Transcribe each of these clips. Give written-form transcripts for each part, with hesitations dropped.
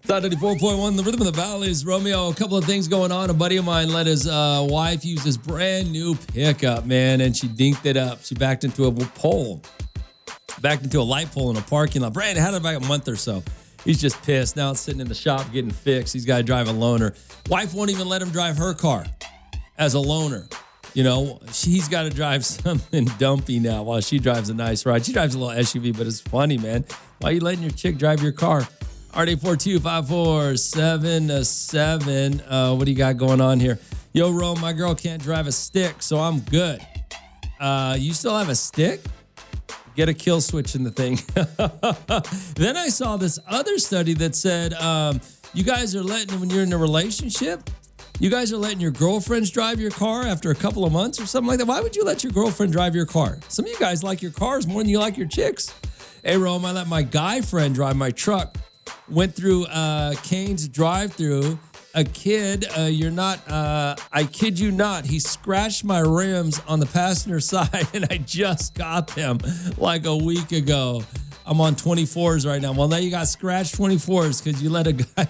It's 94.1, the Rhythm of the Valleys. Romeo, a couple of things going on. A buddy of mine let his wife use his brand new pickup, man, and she dinked it up. She backed into a pole, backed into a light pole in a parking lot. Brand had it about a month or so. He's just pissed. Now it's sitting in the shop getting fixed. He's got to drive a loaner. Wife won't even let him drive her car as a loaner. You know, he's got to drive something dumpy now while she drives a nice ride. She drives a little SUV, but it's funny, man. Why are you letting your chick drive your car? RD42547. What do you got going on here? Yo, Rome, my girl can't drive a stick, so I'm good. You still have a stick? Get a kill switch in the thing. Then I saw this other study that said you guys are letting, when you're in a relationship, you guys are letting your girlfriends drive your car after a couple of months or something like that. Why would you let your girlfriend drive your car? Some of you guys like your cars more than you like your chicks. Hey, Rome, I let my guy friend drive my truck. Went through Kane's drive-through. A kid, I kid you not, he scratched my rims on the passenger side, and I just got them like a week ago. I'm on 24s right now. Well, now you got scratched 24s because you let a guy...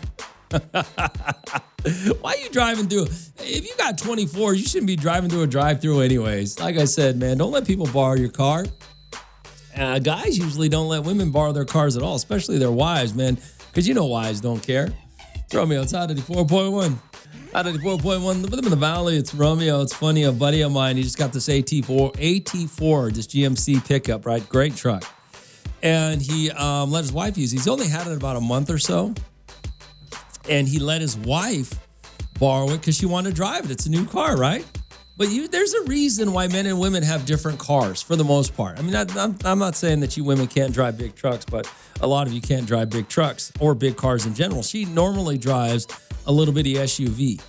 Why are you driving through? If you got 24s, you shouldn't be driving through a drive-through anyways. Like I said, man, don't let people borrow your car. Guys usually don't let women borrow their cars at all, especially their wives, man, because you know wives don't care. It's Romeo. It's out of the 4.1. Out of the 4.1, the Rhythm of the Valley. It's Romeo. It's funny. A buddy of mine, he just got this AT4, this GMC pickup, right? Great truck. And he let his wife use it. He's only had it about a month or so. And he let his wife borrow it because she wanted to drive it. It's a new car, right? But there's a reason why men and women have different cars for the most part. I mean, I'm not saying that you women can't drive big trucks, but a lot of you can't drive big trucks or big cars in general. She normally drives a little bitty SUV.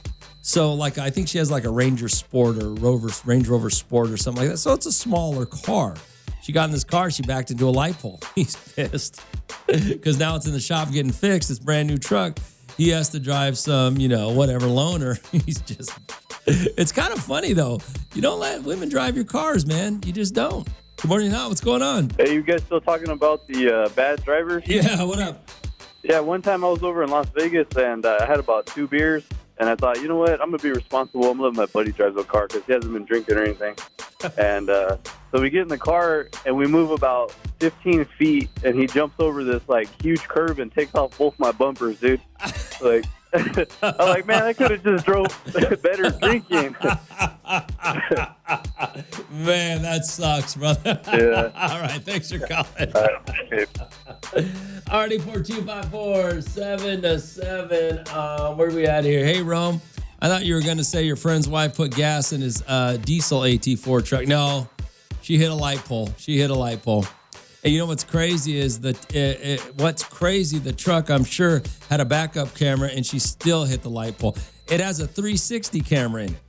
So, like, I think she has like a Ranger Sport or Range Rover Sport or something like that. So it's a smaller car. She got in this car, she backed into a light pole. He's pissed because now it's in the shop getting fixed. This brand new truck. He has to drive some, whatever loaner. He's just, it's kind of funny though. You don't let women drive your cars, man. You just don't. Good morning, Hot. What's going on? Hey, you guys still talking about the bad drivers? Yeah, what up? Yeah, one time I was over in Las Vegas and I had about 2 beers. And I thought, you know what? I'm going to be responsible. I'm going to let my buddy drive the car because he hasn't been drinking or anything. And so we get in the car and we move about 15 feet and he jumps over this like huge curve and takes off both my bumpers, dude. Like, I'm like, man, I could have just drove better drinking. Man, that sucks, brother. Yeah. All right. Thanks for calling. Okay. Already 42547-7. Where are we at here? Hey, Rome. I thought you were going to say your friend's wife put gas in his diesel AT4 truck. No, she hit a light pole. And you know what's crazy is that the truck, I'm sure, had a backup camera and she still hit the light pole. It has a 360 camera in it.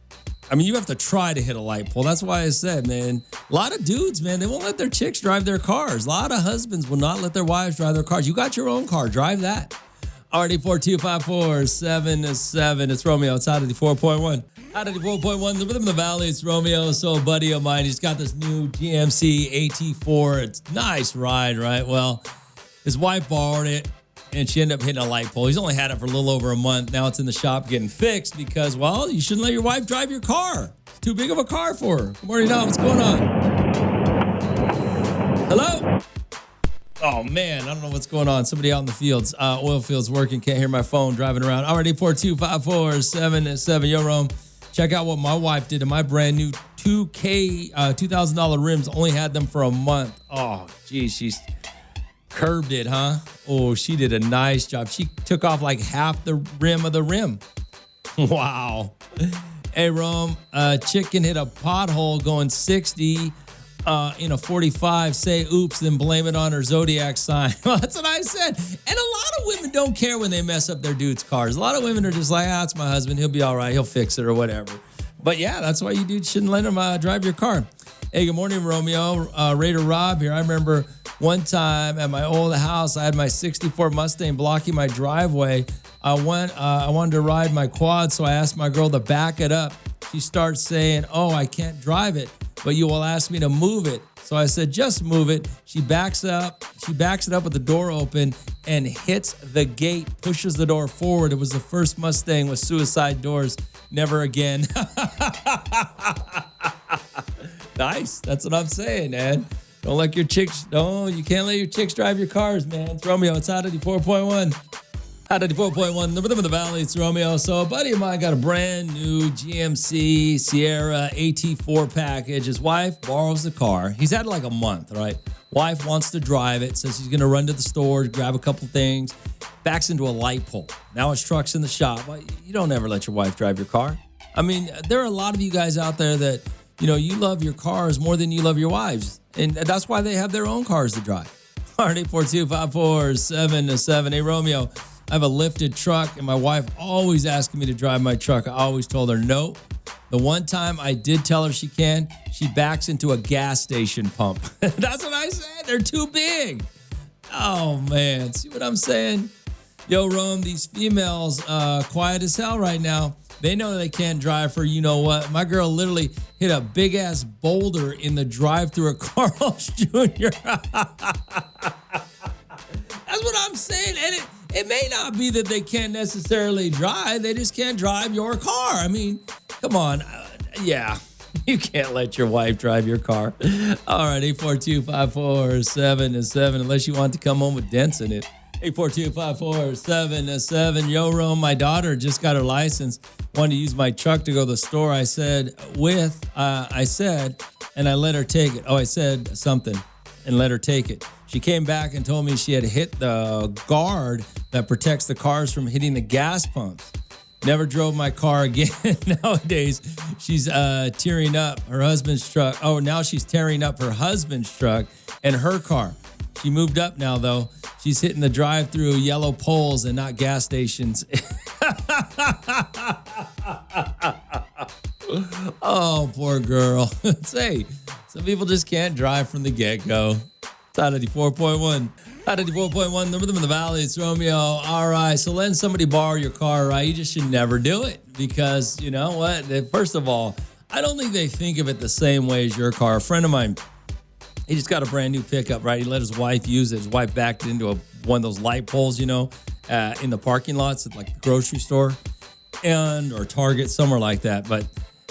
I mean, you have to try to hit a light pole. That's why I said, man, a lot of dudes, man, they won't let their chicks drive their cars. A lot of husbands will not let their wives drive their cars. You got your own car. Drive that. Already 42547-7. It's Romeo. It's out of the 4.1. Out of the 4.1, the Rhythm of the Valley. It's Romeo. So a buddy of mine, he's got this new GMC AT4. It's a nice ride, right? Well, his wife borrowed it. And she ended up hitting a light pole. He's only had it for a little over a month. Now it's in the shop getting fixed because, well, you shouldn't let your wife drive your car. It's too big of a car for her. Good morning, Dom. What's going on? Hello? Oh, man. I don't know what's going on. Somebody out in the fields, oil fields working. Can't hear my phone driving around. Already 42547-7. Yo, Rome. Check out what my wife did to my brand new $2,000 rims. Only had them for a month. Oh, geez. She's curved it, huh? Oh, she did a nice job. She took off like half the rim of the rim. Wow. Hey, Rome, chicken hit a pothole going 60 in a 45. Say oops, then blame it on her zodiac sign. Well, that's what I said. And a lot of women don't care when they mess up their dudes' cars. A lot of women are just like, it's my husband. He'll be all right. He'll fix it or whatever. But yeah, that's why you dudes shouldn't let him drive your car. Hey, good morning, Romeo. Raider Rob here. I remember one time at my old house, I had my 64 Mustang blocking my driveway. I wanted to ride my quad, so I asked my girl to back it up. She starts saying, I can't drive it, but you will ask me to move it. So I said, just move it. She backs up. She backs it up with the door open and hits the gate, pushes the door forward. It was the first Mustang with suicide doors. Never again. Nice. That's what I'm saying, man. Don't let your chicks, no, you can't let your chicks drive your cars, man. It's Romeo. It's Hot 94.1. Hot 94.1, the rhythm of the valley. It's Romeo. So a buddy of mine got a brand new GMC Sierra AT4 package. His wife borrows the car. He's had it like a month, right? Wife wants to drive it, says he's going to run to the store, grab a couple things, backs into a light pole. Now his truck's in the shop. Well, you don't ever let your wife drive your car. I mean, there are a lot of you guys out there that, you know, you love your cars more than you love your wives. And that's why they have their own cars to drive. All right, 842-547-7. Hey, Romeo, I have a lifted truck, and my wife always asking me to drive my truck. I always told her no. The one time I did tell her she can, she backs into a gas station pump. That's what I said. They're too big. Oh, man. See what I'm saying? Yo, Rome, these females, quiet as hell right now. They know they can't drive for you know what. My girl literally hit a big-ass boulder in the drive-thru at Carl's Jr. That's what I'm saying. And it may not be that they can't necessarily drive. They just can't drive your car. I mean, come on. Yeah, you can't let your wife drive your car. All right, 842-547-7, unless you want to come home with dents in it. 842-547-7. Yo, Rome, my daughter just got her license. Wanted to use my truck to go to the store. I said, and I let her take it. Oh, I said something and let her take it. She came back and told me she had hit the guard that protects the cars from hitting the gas pumps. Never drove my car again. Nowadays, she's tearing up her husband's truck. Oh, now she's tearing up her husband's truck and her car. She moved up now, though. She's hitting the drive-through yellow poles and not gas stations. Oh, poor girl. Say, some people just can't drive from the get-go. It's Hot 94.1. Hot 94.1, the rhythm of the valley. It's Romeo. All right, so letting somebody borrow your car, right? You just should never do it because, you know what? First of all, I don't think they think of it the same way as your car. A friend of mine, he just got a brand new pickup, right? He let his wife use it. His wife backed it into one of those light poles, you know, in the parking lots at like the grocery store or Target, somewhere like that. But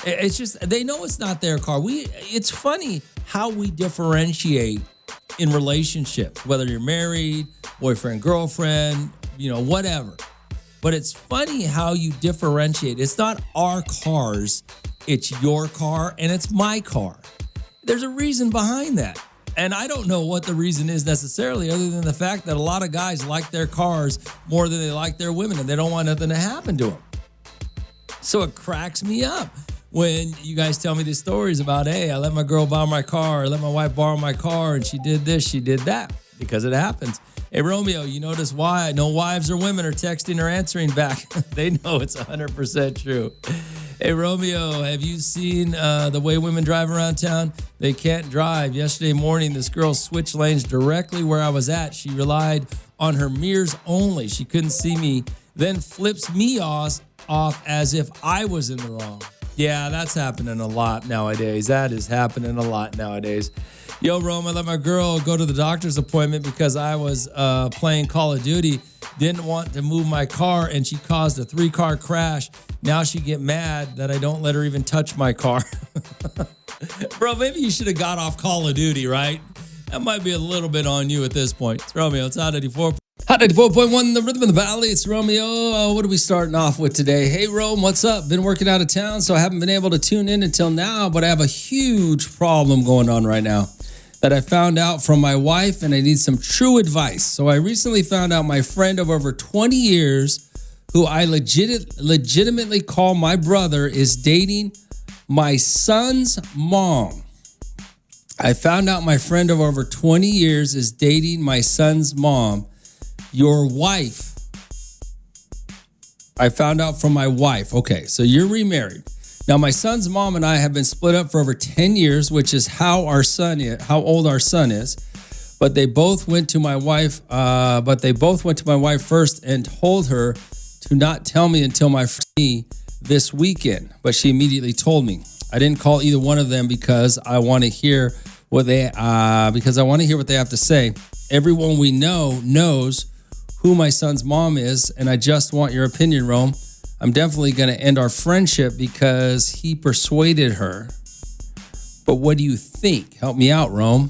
it's just, they know it's not their car. It's funny how we differentiate in relationships, whether you're married, boyfriend, girlfriend, you know, whatever. But it's funny how you differentiate. It's not our cars, it's your car and it's my car. There's a reason behind that. And I don't know what the reason is necessarily, other than the fact that a lot of guys like their cars more than they like their women, and they don't want nothing to happen to them. So it cracks me up when you guys tell me these stories about, hey, I let my girl borrow my car, or let my wife borrow my car, and she did this, she did that, because it happens. Hey, Romeo, you notice why no wives or women are texting or answering back. They know it's 100% true. Hey, Romeo, have you seen the way women drive around town? They can't drive. Yesterday morning, this girl switched lanes directly where I was at. She relied on her mirrors only. She couldn't see me, then flips me off as if I was in the wrong. Yeah, that's happening a lot nowadays. That is happening a lot nowadays. Yo, Rome, I let my girl go to the doctor's appointment because I was playing Call of Duty. Didn't want to move my car, and she caused a 3-car crash. Now she get mad that I don't let her even touch my car. Bro, maybe you should have got off Call of Duty, right? That might be a little bit on you at this point. It's Romeo. It's Hot 94. Hot 94.1, the rhythm of the valley. It's Romeo. What are we starting off with today? Hey, Rome, what's up? Been working out of town, so I haven't been able to tune in until now, but I have a huge problem going on right now that I found out from my wife, and I need some true advice. So I recently found out my friend of over 20 years, who I legitimately call my brother, is dating my son's mom. I found out my friend of over 20 years is dating my son's mom. Your wife. I found out from my wife. Okay, so you're remarried. Now, my son's mom and I have been split up for over 10 years, which is how old our son is. But they both went to my wife. First and told her to not tell me until my this weekend. But she immediately told me. I didn't call either one of them because I want to hear because I want to hear what they have to say. Everyone we know knows who my son's mom is, and I just want your opinion, Rome. I'm definitely going to end our friendship because he persuaded her. But what do you think? Help me out, Rome.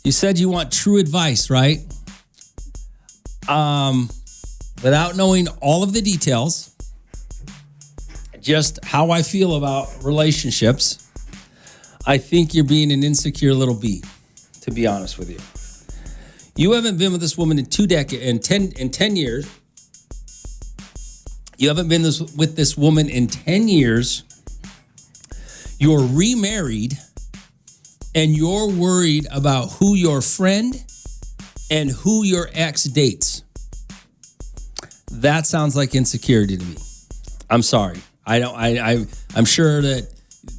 You said you want true advice, right? Without knowing all of the details, just how I feel about relationships, I think you're being an insecure little bee, to be honest with you. You haven't been with this woman in 10 years. You haven't been with this woman in 10 years. You're remarried, and you're worried about who your friend and who your ex dates. That sounds like insecurity to me. I'm sorry. I'm sure that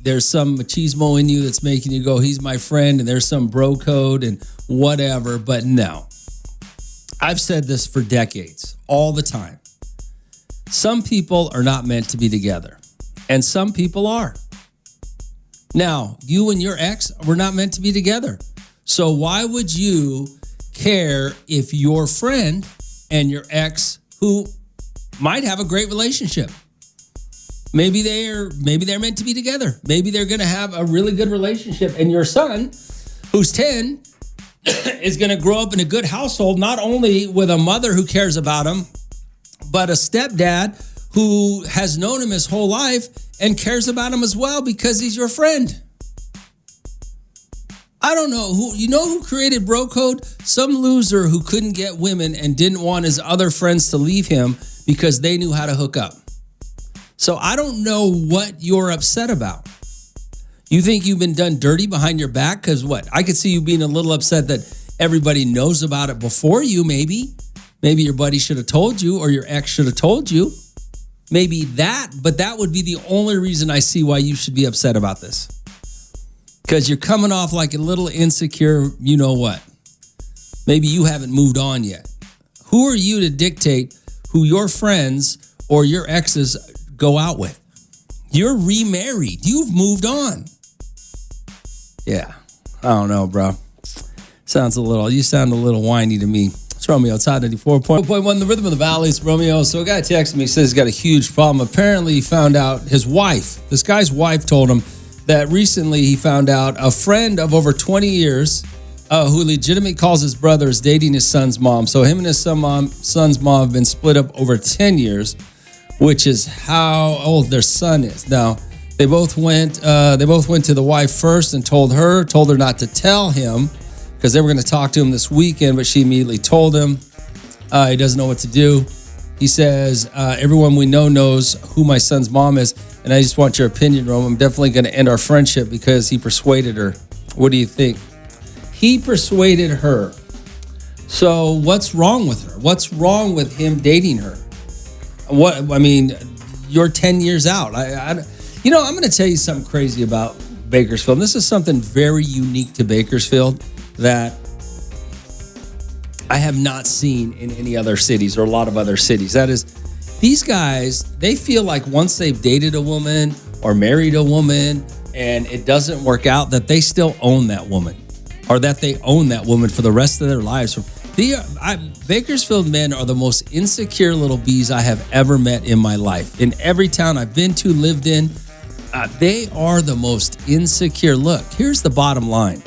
there's some machismo in you that's making you go, he's my friend, and there's some bro code and whatever, but no. I've said this for decades, all the time. Some people are not meant to be together, and some people are. Now, you and your ex were not meant to be together. So why would you care if your friend and your ex, who might have a great relationship, maybe they're meant to be together. Maybe they're going to have a really good relationship. And your son, who's 10, is going to grow up in a good household, not only with a mother who cares about him, but a stepdad who has known him his whole life and cares about him as well because he's your friend. I don't know who created bro code? Some loser who couldn't get women and didn't want his other friends to leave him because they knew how to hook up. So I don't know what you're upset about. You think you've been done dirty behind your back? Because what? I could see you being a little upset that everybody knows about it before you, maybe. Maybe your buddy should have told you, or your ex should have told you. Maybe that, but that would be the only reason I see why you should be upset about this. Because you're coming off like a little insecure, you know what. Maybe you haven't moved on yet. Who are you to dictate who your friends or your exes go out with? You're remarried. You've moved on. Yeah, I don't know, bro. You sound a little whiny to me. It's Romeo. It's Hot 94.1, the rhythm of the valleys. Romeo. So a guy texted me, says he's got a huge problem. Apparently he found out this guy's wife told him that recently he found out a friend of over 20 years who legitimately calls his brother is dating his son's mom. So him and his son's mom have been split up over 10 years, which is how old their son is. Now, they both went to the wife first and told her not to tell him because they were going to talk to him this weekend, but she immediately told him. He doesn't know what to do. He says, everyone we know knows who my son's mom is, and I just want your opinion, Rome. I'm definitely going to end our friendship because he persuaded her. What do you think? He persuaded her. So what's wrong with her? What's wrong with him dating her? You're 10 years out. I'm going to tell you something crazy about Bakersfield. This is something very unique to Bakersfield that I have not seen in any other cities or a lot of other cities. That is, these guys, they feel like once they've dated a woman or married a woman and it doesn't work out, that they still own that woman or that they own that woman for the rest of their lives. Bakersfield men are the most insecure little bees I have ever met in my life. In every town I've been to, lived in, they are the most insecure. Look, here's the bottom line.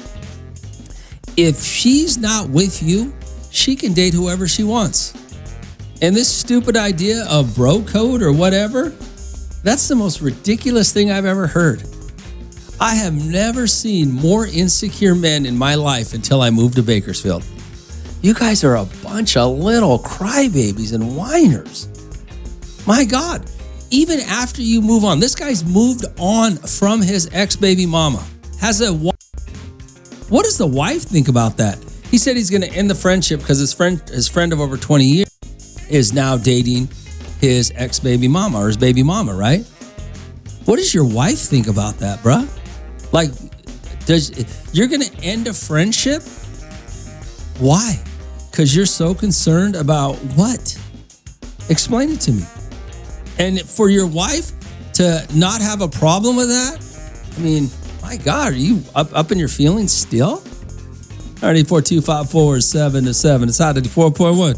If she's not with you, she can date whoever she wants. And this stupid idea of bro code or whatever, that's the most ridiculous thing I've ever heard. I have never seen more insecure men in my life until I moved to Bakersfield. You guys are a bunch of little crybabies and whiners. My God, even after you move on, this guy's moved on from his ex-baby mama. What does the wife think about that? He said he's going to end the friendship because his friend of over 20 years is now dating his ex-baby mama or his baby mama, right? What does your wife think about that, bruh? Like, you're going to end a friendship? Why? Because you're so concerned about what? Explain it to me. And for your wife to not have a problem with that, My God, are you up in your feelings still? 942-547-7. It's Hot 94.1.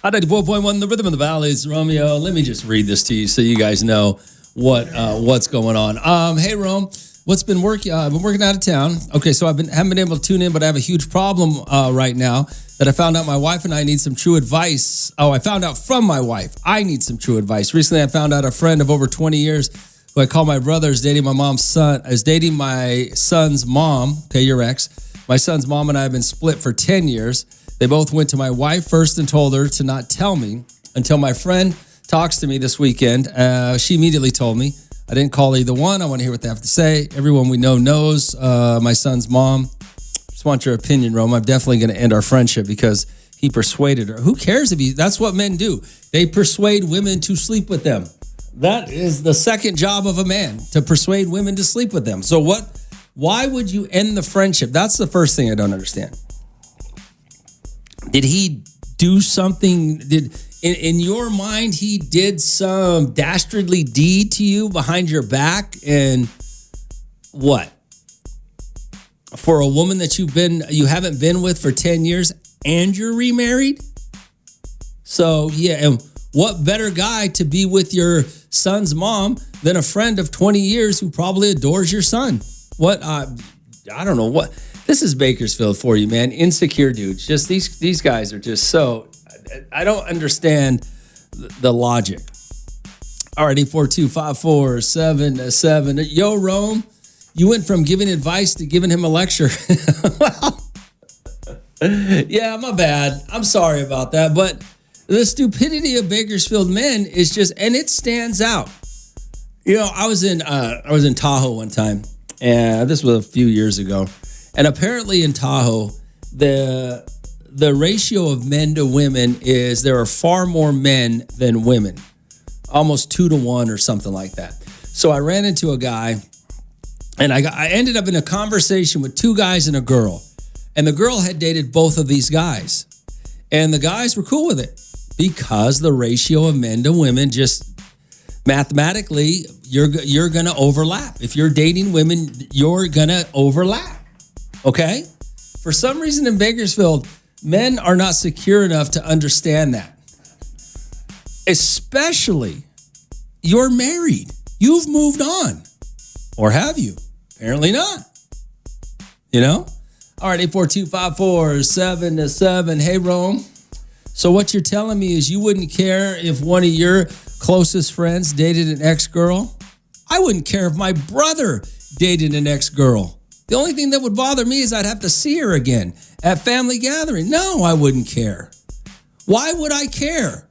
Hot 94.1, the rhythm of the valley. It's Romeo. Let me just read this to you so you guys know what's going on. Hey, Rome, what's been working? I've been working out of town. Okay, so haven't been able to tune in, but I have a huge problem right now that I found out my wife and I need some true advice. Oh, I found out from my wife. I need some true advice. Recently, I found out a friend of over 20 years who I call my brother is dating my son's mom. Okay, your ex. My son's mom and I have been split for 10 years. They both went to my wife first and told her to not tell me until my friend talks to me this weekend. She immediately told me. I didn't call either one. I want to hear what they have to say. Everyone we know knows my son's mom. Just want your opinion, Rome. I'm definitely going to end our friendship because he persuaded her. Who cares if that's what men do. They persuade women to sleep with them. That is the second job of a man, to persuade women to sleep with them. So why would you end the friendship? That's the first thing I don't understand. Did he do something? In your mind, he did some dastardly deed to you behind your back? And what? For a woman that you haven't been with for 10 years and you're remarried? So, yeah, and what better guy to be with your son's mom than a friend of 20 years who probably adores your son? What? I don't know what. This is Bakersfield for you, man. Insecure dudes. Just these guys are just so. I don't understand the logic. All right, 842-547-7. Yo, Rome, you went from giving advice to giving him a lecture. Well, yeah, my bad. I'm sorry about that, but the stupidity of Bakersfield men is just, and it stands out. You know, I was in Tahoe one time, and this was a few years ago. And apparently in Tahoe, the ratio of men to women is there are far more men than women, almost 2-to-1 or something like that. So I ran into a guy, and I ended up in a conversation with two guys and a girl. And the girl had dated both of these guys. And the guys were cool with it because the ratio of men to women just mathematically, you're going to overlap. If you're dating women, you're going to overlap. Okay? For some reason in Bakersfield, men are not secure enough to understand that. Especially, you're married. You've moved on. Or have you? Apparently not. You know? All right, 842-547-7. Hey, Rome. So what you're telling me is you wouldn't care if one of your closest friends dated an ex-girl? I wouldn't care if my brother dated an ex-girl. The only thing that would bother me is I'd have to see her again at family gathering. No, I wouldn't care. Why would I care?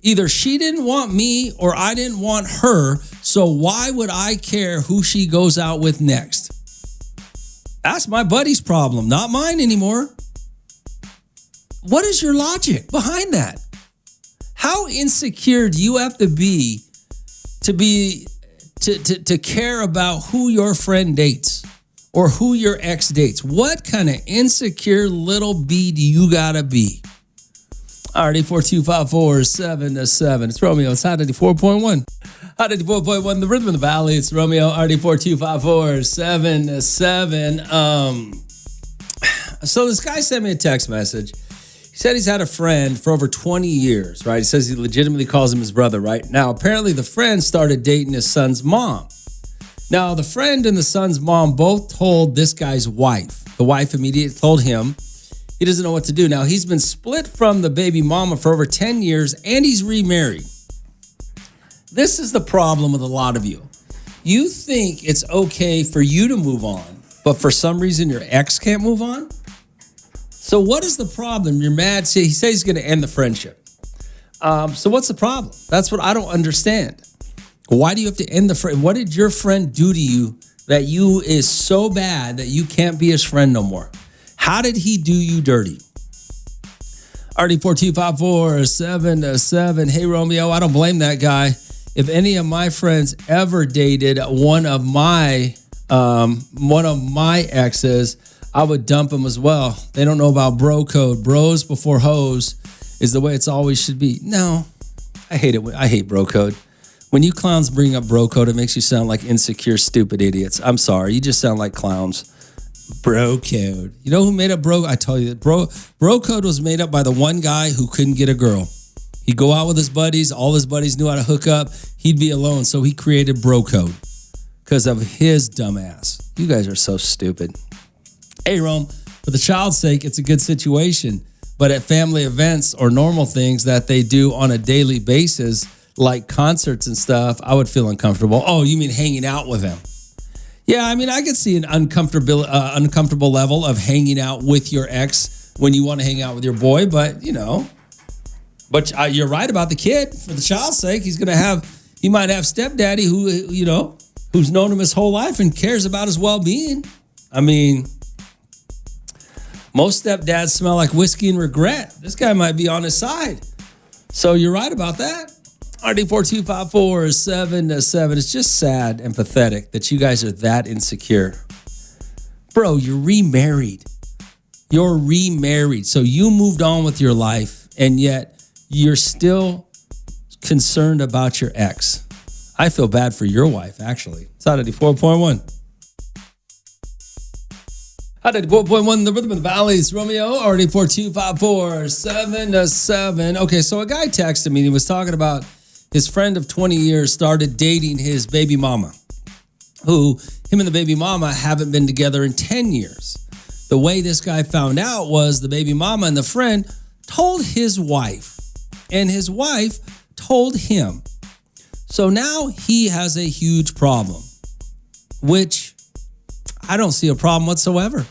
Either she didn't want me or I didn't want her, so why would I care who she goes out with next? That's my buddy's problem, not mine anymore. What is your logic behind that? How insecure do you have to care about who your friend dates? Or who your ex dates? What kind of insecure little bee do you gotta be? All right, 842-547-7. It's Romeo. It's Hot 94.1. Hot 94.1, the rhythm of the valley. It's Romeo. 842-547-7. So this guy sent me a text message. He said he's had a friend for over 20 years, right? He says he legitimately calls him his brother, right? Now, apparently the friend started dating his son's mom. Now, the friend and the son's mom both told this guy's wife. The wife immediately told him he doesn't know what to do. Now, he's been split from the baby mama for over 10 years, and he's remarried. This is the problem with a lot of you. You think it's okay for you to move on, but for some reason your ex can't move on? So what is the problem? You're mad. See, he says he's going to end the friendship. So what's the problem? That's what I don't understand. Why do you have to end the friend? What did your friend do to you that you is so bad that you can't be his friend no more? How did he do you dirty? RD42547-7. Hey, Romeo, I don't blame that guy. If any of my friends ever dated one of my exes, I would dump them as well. They don't know about bro code. Bros before hoes is the way it's always should be. No, I hate it. I hate bro code. When you clowns bring up bro code, it makes you sound like insecure, stupid idiots. I'm sorry. You just sound like clowns. Bro code. You know who made up bro? I tell you that bro code was made up by the one guy who couldn't get a girl. He'd go out with his buddies. All his buddies knew how to hook up. He'd be alone. So he created bro code because of his dumbass. You guys are so stupid. Hey, Rome, for the child's sake, it's a good situation. But at family events or normal things that they do on a daily basis, like concerts and stuff, I would feel uncomfortable. Oh, you mean hanging out with him? Yeah, I mean, I could see an uncomfortable level of hanging out with your ex when you want to hang out with your boy, but you're right about the kid. For the child's sake, he might have stepdaddy who's known him his whole life and cares about his well-being. I mean, most stepdads smell like whiskey and regret. This guy might be on his side. So you're right about that. RD42547-7. It's just sad and pathetic that you guys are that insecure. Bro, you're remarried. You're remarried. So you moved on with your life, and yet you're still concerned about your ex. I feel bad for your wife, actually. It's out of the 4.1. Out of the 4.1, the Rhythm of the Valleys, Romeo, RD42547-7. Okay, so a guy texted me, and he was talking about his friend of 20 years started dating his baby mama, who him and the baby mama haven't been together in 10 years. The way this guy found out was the baby mama and the friend told his wife, and his wife told him. So now he has a huge problem, which I don't see a problem whatsoever,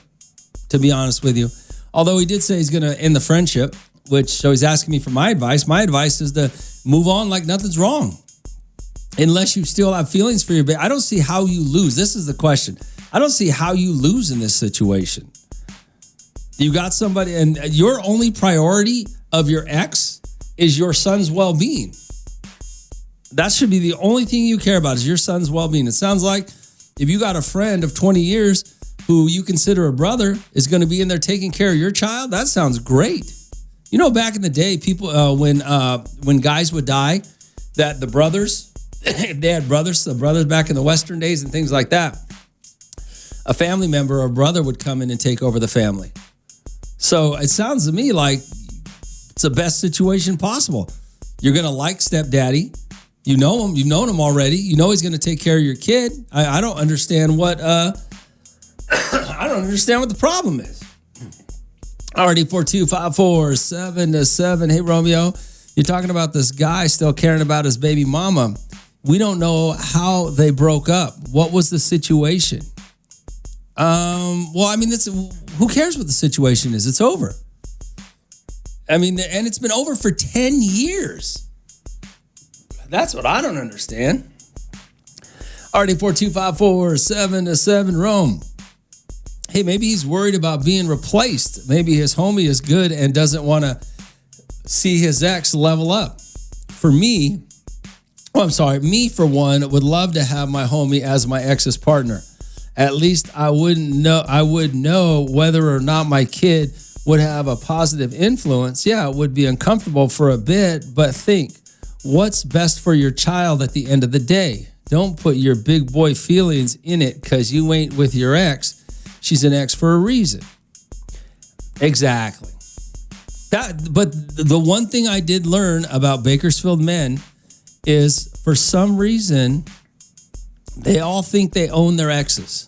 to be honest with you. Although he did say he's going to end the friendship, so he's asking me for my advice. My advice is to move on like nothing's wrong. Unless you still have feelings for your baby. I don't see how you lose. This is the question. I don't see how you lose in this situation. You got somebody, and your only priority of your ex is your son's well-being. That should be the only thing you care about is your son's well-being. It sounds like if you got a friend of 20 years who you consider a brother is going to be in there taking care of your child, that sounds great. You know, back in the day, people when guys would die, that the brothers, they had brothers, the brothers back in the Western days and things like that. A family member or brother would come in and take over the family. So it sounds to me like it's the best situation possible. You're going to like stepdaddy. You know him. You've known him already. You know he's going to take care of your kid. I don't understand what I don't understand what the problem is. RD42547-7. Hey, Romeo, you're talking about this guy still caring about his baby mama. We don't know how they broke up. What was the situation? Well, I mean, who cares what the situation is? It's over. I mean, and it's been over for 10 years. That's what I don't understand. RD42547-7, Rome. Hey, maybe he's worried about being replaced. Maybe his homie is good and doesn't want to see his ex level up. Me for one, would love to have my homie as my ex's partner. At least I would know whether or not my kid would have a positive influence. Yeah, it would be uncomfortable for a bit, but think, what's best for your child at the end of the day? Don't put your big boy feelings in it because you ain't with your ex. She's an ex for a reason. Exactly. But the one thing I did learn about Bakersfield men is for some reason, they all think they own their exes.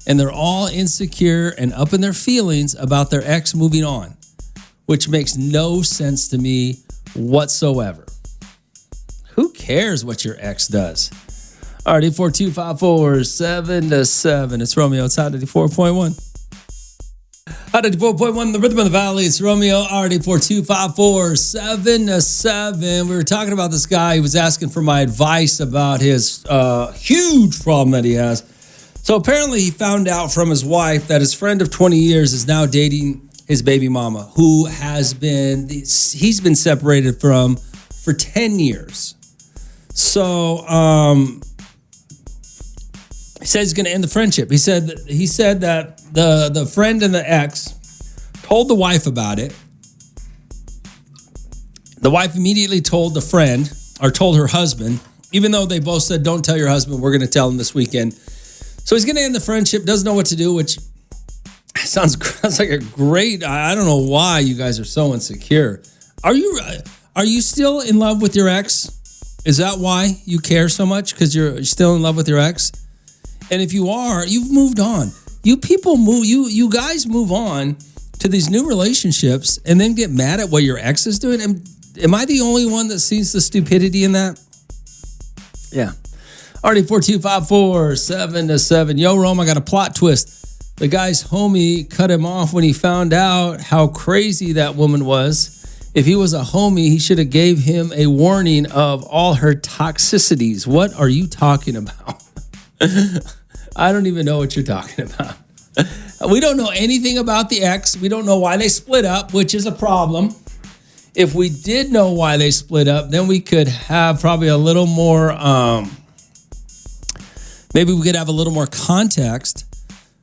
And they're all insecure and up in their feelings about their ex moving on, which makes no sense to me whatsoever. Who cares what your ex does? RD42547-7. It's Romeo. It's out of the 4.1. Out of the 4.1, the Rhythm of the Valley. It's Romeo. RD42547-7. We were talking about this guy. He was asking for my advice about his huge problem that he has. So apparently he found out from his wife that his friend of 20 years is now dating his baby mama, who he's been separated from for 10 years. So he said he's going to end the friendship. He said that the friend and the ex told the wife about it. The wife immediately told the friend, or told her husband, even though they both said, don't tell your husband, we're going to tell him this weekend. So he's going to end the friendship, doesn't know what to do, which sounds like a great, I don't know why you guys are so insecure. Are you still in love with your ex? Is that why you care so much? Because you're still in love with your ex? And if you are, you've moved on. You people move, you guys move on to these new relationships and then get mad at what your ex is doing. Am I the only one that sees the stupidity in that? Yeah. Already 42547-7. Yo, Rome, I got a plot twist. The guy's homie cut him off when he found out how crazy that woman was. If he was a homie, he should have gave him a warning of all her toxicities. What are you talking about? I don't even know what you're talking about. We don't know anything about the ex. We don't know why they split up, which is a problem. If we did know why they split up, then we could have probably a little more, maybe we could have a little more context.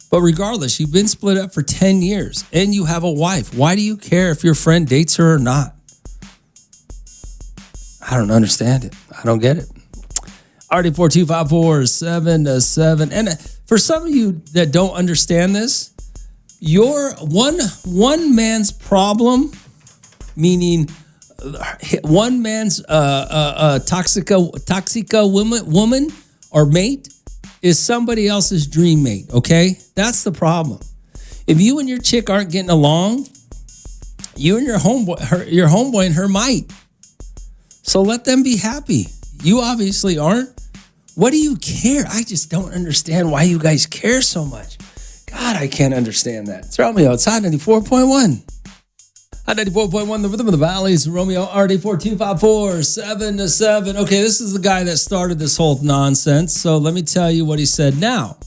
But regardless, you've been split up for 10 years and you have a wife. Why do you care if your friend dates her or not? I don't understand it. I don't get it. Already 42547-7. And for some of you that don't understand this, your one man's problem, meaning one man's toxica woman or mate, is somebody else's dream mate, okay? That's the problem. If you and your chick aren't getting along, you and your homeboy and her might. So let them be happy. You obviously aren't. What do you care? I just don't understand why you guys care so much. God, I can't understand that. It's Romeo. It's Hot 94.1. Hot 94.1, the rhythm of the valleys. Romeo, RD 42547-7. Okay, this is the guy that started this whole nonsense. So let me tell you what he said now.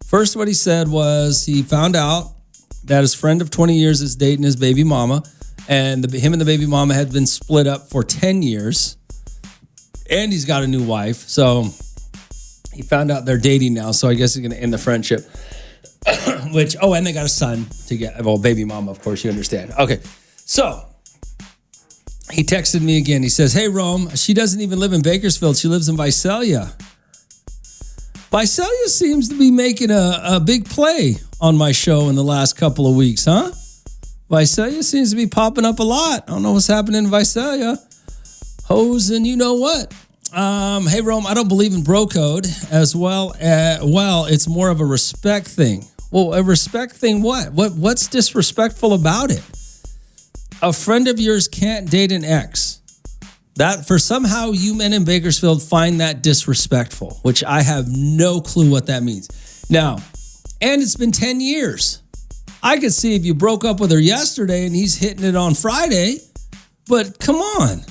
First, what he said was he found out that his friend of 20 years is dating his baby mama. And him and the baby mama had been split up for 10 years. And he's got a new wife. So he found out they're dating now. So I guess he's going to end the friendship. And they got a son together. Well, baby mama, of course, you understand. Okay. So he texted me again. He says, hey, Rome, she doesn't even live in Bakersfield. She lives in Visalia. Visalia seems to be making a big play on my show in the last couple of weeks, huh? Visalia seems to be popping up a lot. I don't know what's happening in Visalia. Hoes and you know what? Hey, Rome, I don't believe in bro code as well. It's more of a respect thing. Well, a respect thing what? What's disrespectful about it? A friend of yours can't date an ex. That for somehow you men in Bakersfield find that disrespectful, which I have no clue what that means. Now, and it's been 10 years. I could see if you broke up with her yesterday and he's hitting it on Friday, but come on.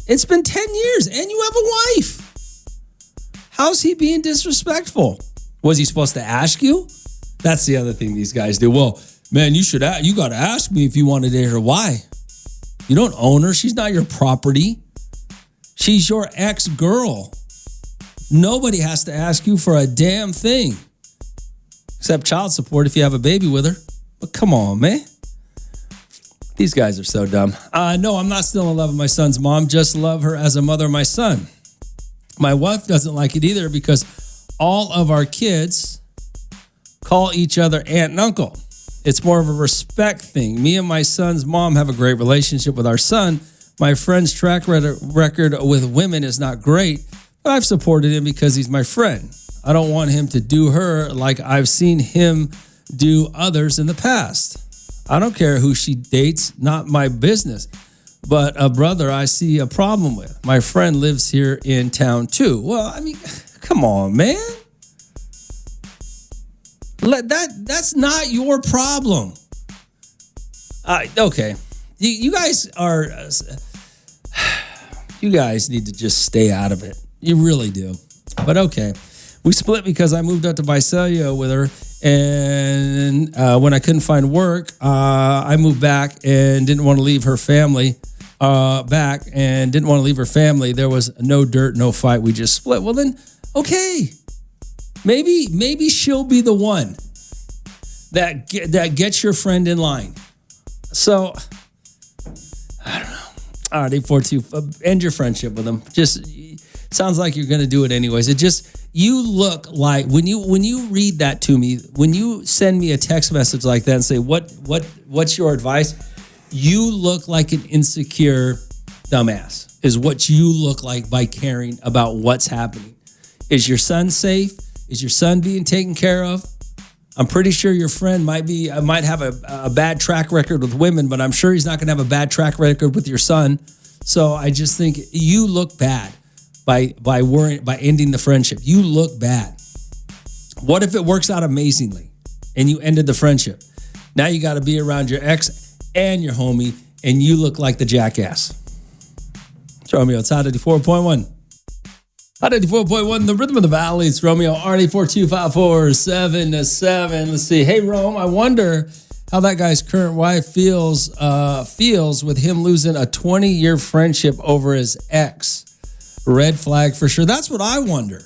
It's been 10 years and you have a wife. How's he being disrespectful? Was he supposed to ask you? That's the other thing these guys do. Well, man, you got to ask me if you want to date her. Why? You don't own her. She's not your property. She's your ex-girl. Nobody has to ask you for a damn thing. Except child support if you have a baby with her. But come on, man. These guys are so dumb. No, I'm not still in love with my son's mom. Just love her as a mother of my son. My wife doesn't like it either because all of our kids call each other aunt and uncle. It's more of a respect thing. Me and my son's mom have a great relationship with our son. My friend's track record with women is not great, but I've supported him because he's my friend. I don't want him to do her like I've seen him do others in the past. I don't care who she dates, not my business. But a brother I see a problem with. My friend lives here in town too. Well, I mean, come on, man. That's not your problem. Okay. You guys need to just stay out of it. You really do. But okay. We split because I moved out to Visalia with her. And when I couldn't find work, I moved back and didn't want to leave her family There was no dirt, no fight. We just split. Well, then, okay. Maybe she'll be the one that gets your friend in line. So, I don't know. All right, 842, end your friendship with him. Just Sounds like you're going to do it anyways. It just, you look like, when you read that to me, when you send me a text message like that and say, what's your advice? You look like an insecure dumbass is what you look like by caring about what's happening. Is your son safe? Is your son being taken care of? I'm pretty sure your friend might have a bad track record with women, but I'm sure he's not going to have a bad track record with your son. So I just think you look bad by ending the friendship. You look bad. What if it works out amazingly and you ended the friendship? Now you got to be around your ex and your homie, and you look like the jackass. It's Romeo. It's Hot 84.1. Hot 84.1, the rhythm of the valley. It's Romeo, RD42547-7. Let's see. Hey, Rome, I wonder how that guy's current wife feels with him losing a 20-year friendship over his ex. Red flag for sure. That's what I wonder.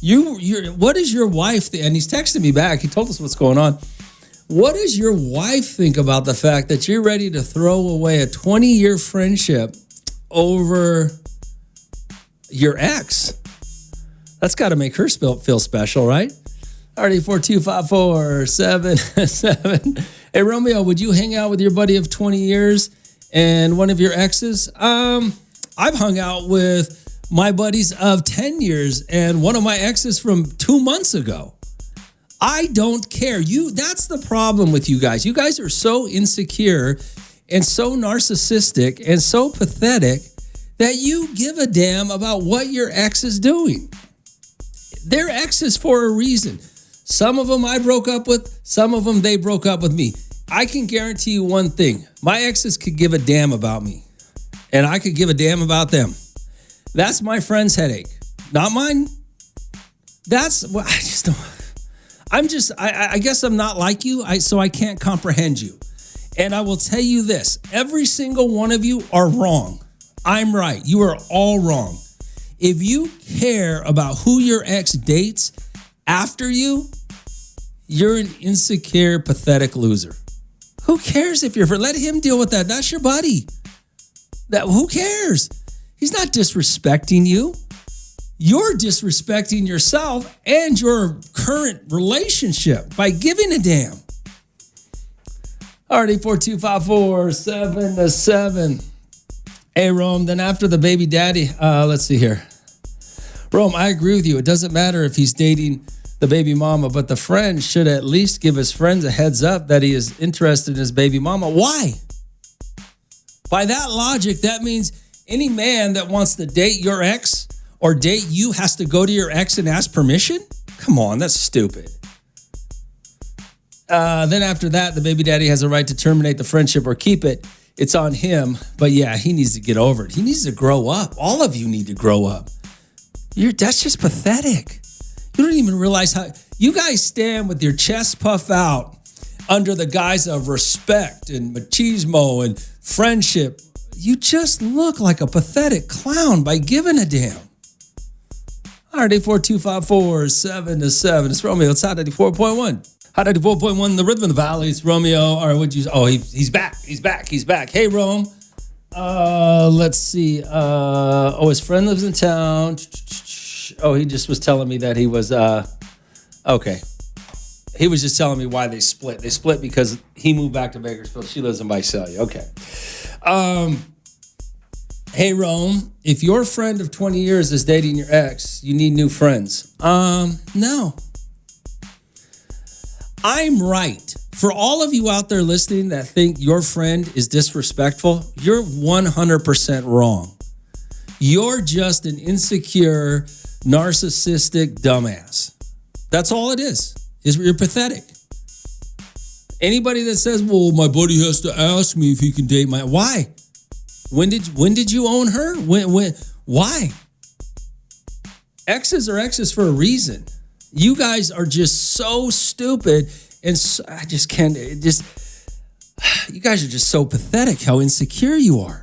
What is your wife and he's texting me back. He told us what's going on. What does your wife think about the fact that you're ready to throw away a 20-year friendship over your ex? That's got to make her feel special, right? RD42547-7. Hey, Romeo, would you hang out with your buddy of 20 years and one of your exes? I've hung out with my buddies of 10 years and one of my exes from 2 months ago. I don't care. That's the problem with you guys. You guys are so insecure and so narcissistic and so pathetic that you give a damn about what your ex is doing. They're exes for a reason. Some of them I broke up with, some of them they broke up with me. I can guarantee you one thing. My exes could give a damn about me, and I could give a damn about them. That's my friend's headache, not mine. That's what I just don't. I guess I'm not like you, so I can't comprehend you. And I will tell you this, every single one of you are wrong. I'm right. You are all wrong. If you care about who your ex dates after you, you're an insecure, pathetic loser. Who cares if let him deal with that. That's your buddy. Who cares? He's not disrespecting you. You're disrespecting yourself and your current relationship by giving a damn. RD42547-7. Hey, Rome, then after the baby daddy, let's see here. Rome, I agree with you. It doesn't matter if he's dating the baby mama, but the friend should at least give his friends a heads up that he is interested in his baby mama. Why? By that logic, that means any man that wants to date your ex or date you has to go to your ex and ask permission? Come on, that's stupid. Then after that, the baby daddy has a right to terminate the friendship or keep it. It's on him. But yeah, he needs to get over it. He needs to grow up. All of you need to grow up. That's just pathetic. You don't even realize how you guys stand with your chest puffed out under the guise of respect and machismo and friendship. You just look like a pathetic clown by giving a damn. RD42547-7. It's Romeo. It's Hot 84.1. Hot 84.1, the rhythm of the valley. It's Romeo. All right, he's back. He's back. Hey, Rome. Let's see. His friend lives in town. He just was telling me that he was, okay. He was just telling me why they split. They split because he moved back to Bakersfield. She lives in Visalia. Okay. Hey, Rome, if your friend of 20 years is dating your ex, you need new friends. No. I'm right. For all of you out there listening that think your friend is disrespectful, you're 100% wrong. You're just an insecure, narcissistic dumbass. That's all it is. You're pathetic. Anybody that says, well, my buddy has to ask me if he can date my... Why? When did you own her? Why? Exes are exes for a reason. You guys are just so stupid, and I just can't. You guys are just so pathetic. How insecure you are.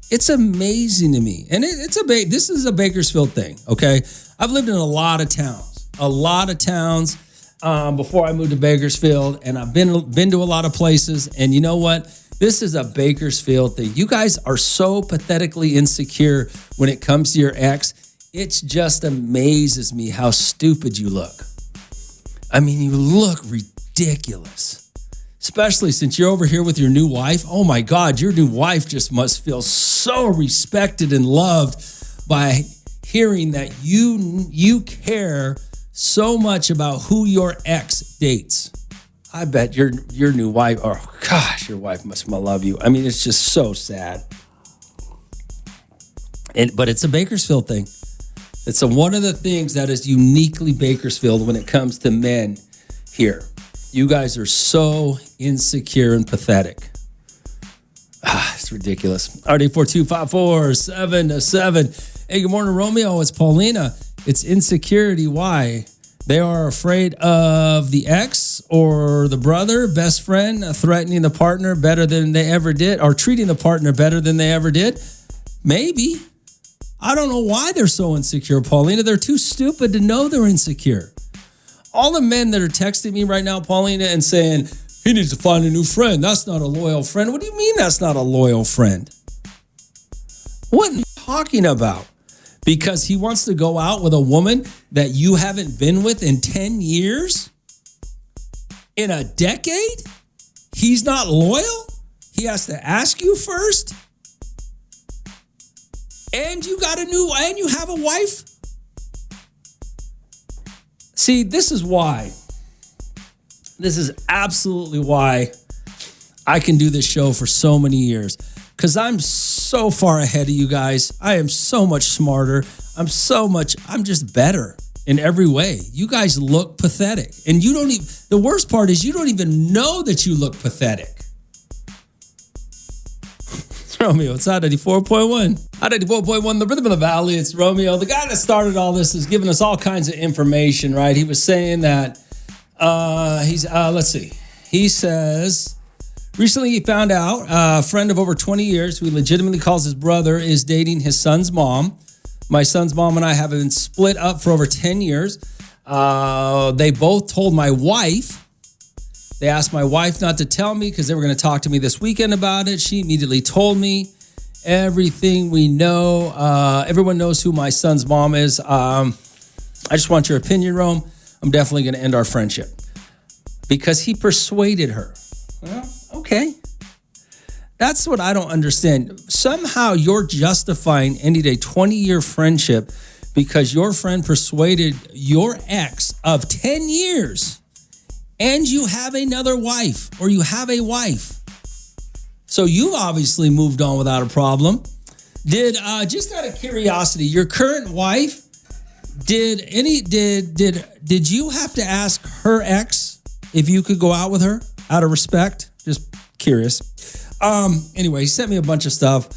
It's amazing to me, and this is a Bakersfield thing. Okay, I've lived in a lot of towns before I moved to Bakersfield, and I've been to a lot of places. And you know what? This is a Bakersfield thing. You guys are so pathetically insecure when it comes to your ex. it just amazes me how stupid you look. I mean, you look ridiculous, especially since you're over here with your new wife. Oh my God, your new wife just must feel so respected and loved by hearing that you care so much about who your ex dates. I bet your new wife, oh gosh, your wife must love you. I mean, it's just so sad. But it's a Bakersfield thing. It's one of the things that is uniquely Bakersfield when it comes to men here. You guys are so insecure and pathetic. It's ridiculous. RD42547. Hey, good morning, Romeo. It's Paulina. It's insecurity. Why? They are afraid of the ex or the brother, best friend, threatening the partner better than they ever did, or treating the partner better than they ever did. Maybe. I don't know why they're so insecure, Paulina. They're too stupid to know they're insecure. All the men that are texting me right now, Paulina, and saying, he needs to find a new friend. That's not a loyal friend. What do you mean that's not a loyal friend? What are you talking about? Because he wants to go out with a woman that you haven't been with in 10 years? In a decade? He's not loyal? He has to ask you first? And you have a wife? See, this is why. This is absolutely why I can do this show for so many years. Because I'm so far ahead of you guys. I am so much smarter. I'm just better in every way. You guys look pathetic. And the worst part is you don't even know that you look pathetic. It's Romeo. It's Hot 94.1. Hot 94.1, the rhythm of the valley. It's Romeo. The guy that started all this is giving us all kinds of information, right? He was saying that, let's see. He says, recently he found out a friend of over 20 years who he legitimately calls his brother is dating his son's mom. My son's mom and I have been split up for over 10 years. They both told my wife. They asked my wife not to tell me because they were going to talk to me this weekend about it. She immediately told me everything we know. Everyone knows who my son's mom is. I just want your opinion, Rome. I'm definitely going to end our friendship because he persuaded her. Well, okay. That's what I don't understand. Somehow you're justifying ending a 20-year friendship because your friend persuaded your ex of 10 years and you have another wife or you have a wife. So you obviously moved on without a problem. Just out of curiosity, your current wife, did you have to ask her ex if you could go out with her out of respect? Just curious. Anyway, he sent me a bunch of stuff.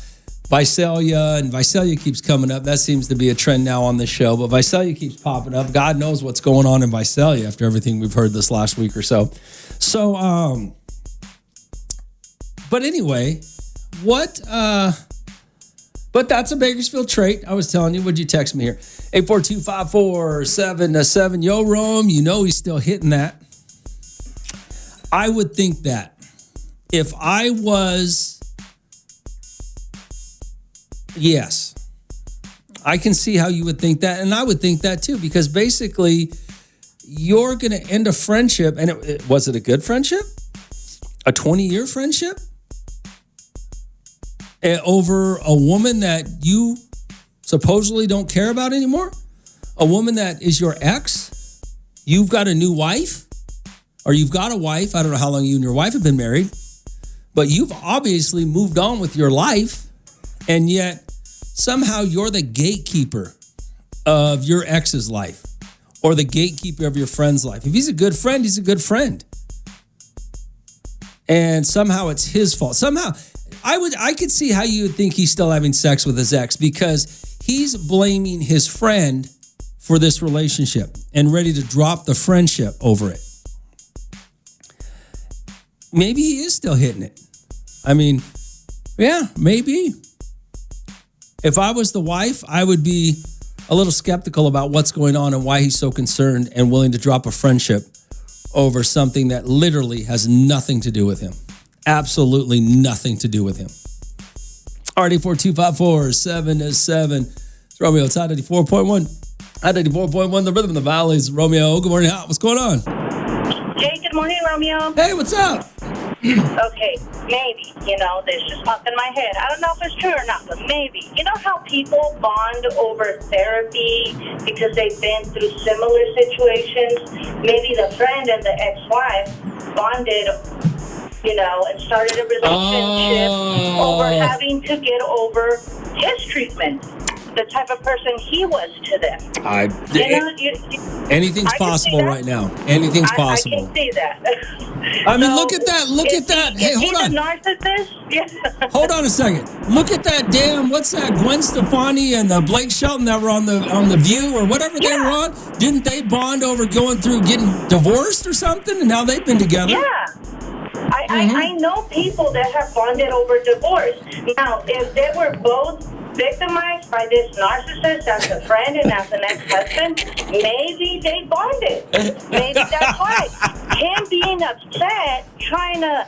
Visalia keeps coming up. That seems to be a trend now on this show, but Visalia keeps popping up. God knows what's going on in Visalia after everything we've heard this last week or so. But anyway, but that's a Bakersfield trait. I was telling you, would you text me here? 842-547-7. Yo, Rome, you know he's still hitting that. I would think that if I was, yes, I can see how you would think that. And I would think that too, because basically you're going to end a friendship. And was it a good friendship? A 20-year friendship? Over a woman that you supposedly don't care about anymore? A woman that is your ex? You've got a new wife? Or you've got a wife. I don't know how long you and your wife have been married. But you've obviously moved on with your life, and yet somehow you're the gatekeeper of your ex's life or the gatekeeper of your friend's life. If he's a good friend, he's a good friend. And somehow it's his fault. Somehow, I could see how you would think he's still having sex with his ex because he's blaming his friend for this relationship and ready to drop the friendship over it. Maybe he is still hitting it. I mean, yeah, maybe. If I was the wife, I would be a little skeptical about what's going on and why he's so concerned and willing to drop a friendship over something that literally has nothing to do with him. Absolutely nothing to do with him. RD42547-7. It's Romeo. It's Hot 94.1. Hot 94.1, the rhythm of the valley is Romeo. Good morning, Hot. What's going on? Hey, good morning, Romeo. Hey, what's up? Okay, maybe, there's just pop in my head. I don't know if it's true or not, but maybe. You know how people bond over therapy because they've been through similar situations? Maybe the friend and the ex-wife bonded, and started a relationship over having to get over his treatment, the type of person he was to them. Anything's possible right now. Anything's possible. I can see that. I mean, look at that. Look at that. Hey, hold on. Narcissist? Yeah. Hold on a second. Look at that damn, what's that, Gwen Stefani and Blake Shelton that were on the View or whatever they were on? Didn't they bond over going through getting divorced or something? And now they've been together? Yeah. I know people that have bonded over divorce. Now, if they were both victimized by this narcissist as a friend and as an ex-husband, maybe they bonded. Maybe that's why. Him being upset, trying to,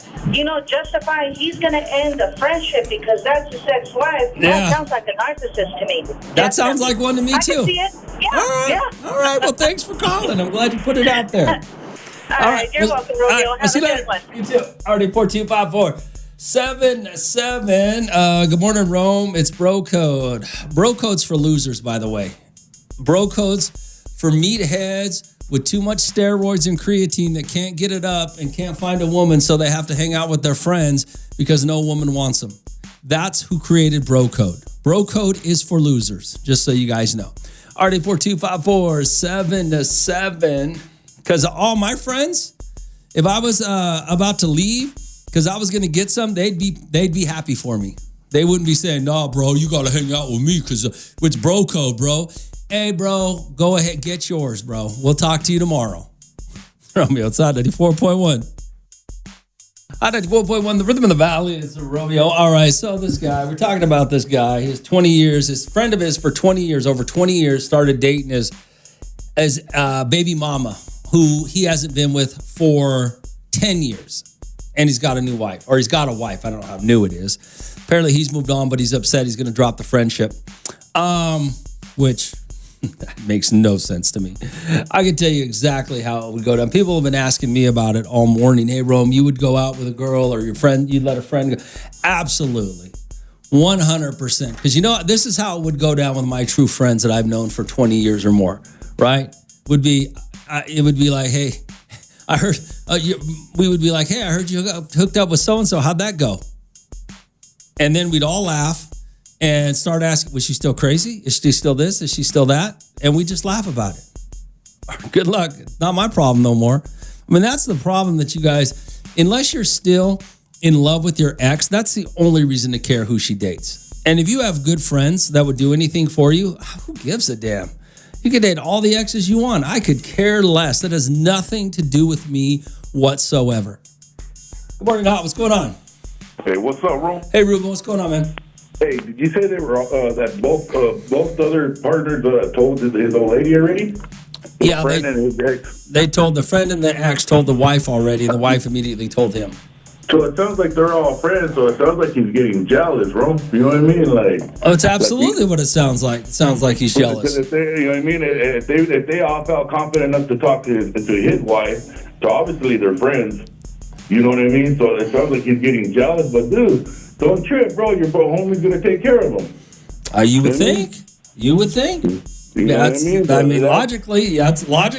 justify he's going to end the friendship because that's his ex-wife. Yeah. That sounds like a narcissist to me. That sounds like one to me, too. I can see it. Yeah, All right. Well, thanks for calling. I'm glad you put it out there. All right. You're welcome, Romeo. Have a good one. You too. Already 4254-77. Good morning, Rome. It's Bro Code. Bro Code's for losers, by the way. Bro Code's for meatheads with too much steroids and creatine that can't get it up and can't find a woman, so they have to hang out with their friends because no woman wants them. That's who created Bro Code. Bro Code is for losers, just so you guys know. Already 4254-77. Because all my friends, if I was about to leave, because I was going to get some, they'd be happy for me. They wouldn't be saying, "Nah, bro, you got to hang out with me because it's Bro Code, bro." Hey, bro, go ahead, get yours, bro. We'll talk to you tomorrow. Romeo, it's Hot 94.1. Hot 94.1, the rhythm of the valley is Romeo. All right, so this guy, we're talking about this guy. He's 20 years, his friend of his for 20 years, over 20 years, started dating his baby mama, who he hasn't been with for 10 years. And he's got a new wife, or he's got a wife. I don't know how new it is. Apparently he's moved on, but he's upset he's going to drop the friendship, which makes no sense to me. I can tell you exactly how it would go down. People have been asking me about it all morning. Hey, Rome, you would go out with a girl or your friend, you'd let a friend go. Absolutely. 100%. Because this is how it would go down with my true friends that I've known for 20 years or more, right? It would be like, hey, I heard, we would be like, hey, I heard you hooked up with so-and-so. How'd that go? And then we'd all laugh and start asking, was she still crazy? Is she still this? Is she still that? And we just laugh about it. Good luck. Not my problem no more. I mean, that's the problem that you guys, unless you're still in love with your ex, that's the only reason to care who she dates. And if you have good friends that would do anything for you, who gives a damn? You can date all the exes you want. I could care less. That has nothing to do with me whatsoever. Good morning, Hot. What's going on? Hey, what's up, Ron? Hey, Ruben. What's going on, man? Hey, did you say they were that both other partners told his old lady already? Yeah, friend and his ex. They told the friend and the ex told the wife already, and the wife immediately told him. So it sounds like they're all friends. So it sounds like he's getting jealous, Ron. You know what I mean? Oh, it's absolutely what it sounds like. It sounds like he's jealous. If they, you know what I mean? If they all felt confident enough to talk to his wife, so obviously they're friends. You know what I mean? So it sounds like he's getting jealous. But dude, don't trip, bro. Your homie's gonna take care of him. You would think. You would think. You know what I mean? Logically, that's what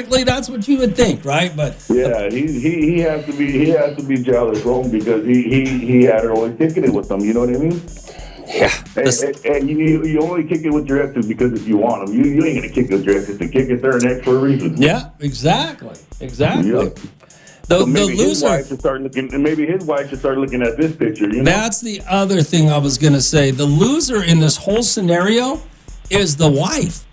you would think, right? But yeah, he has to be jealous, Rome, because he had her always kicking it with him. You know what I mean? Yeah. And you only kick it with your exes because if you want them, you ain't gonna kick it with your exes to kick it there and ex for a reason. Yeah, exactly. Yep. The maybe loser. His wife should start looking at this picture. You know? That's the other thing I was gonna say. The loser in this whole scenario is the wife.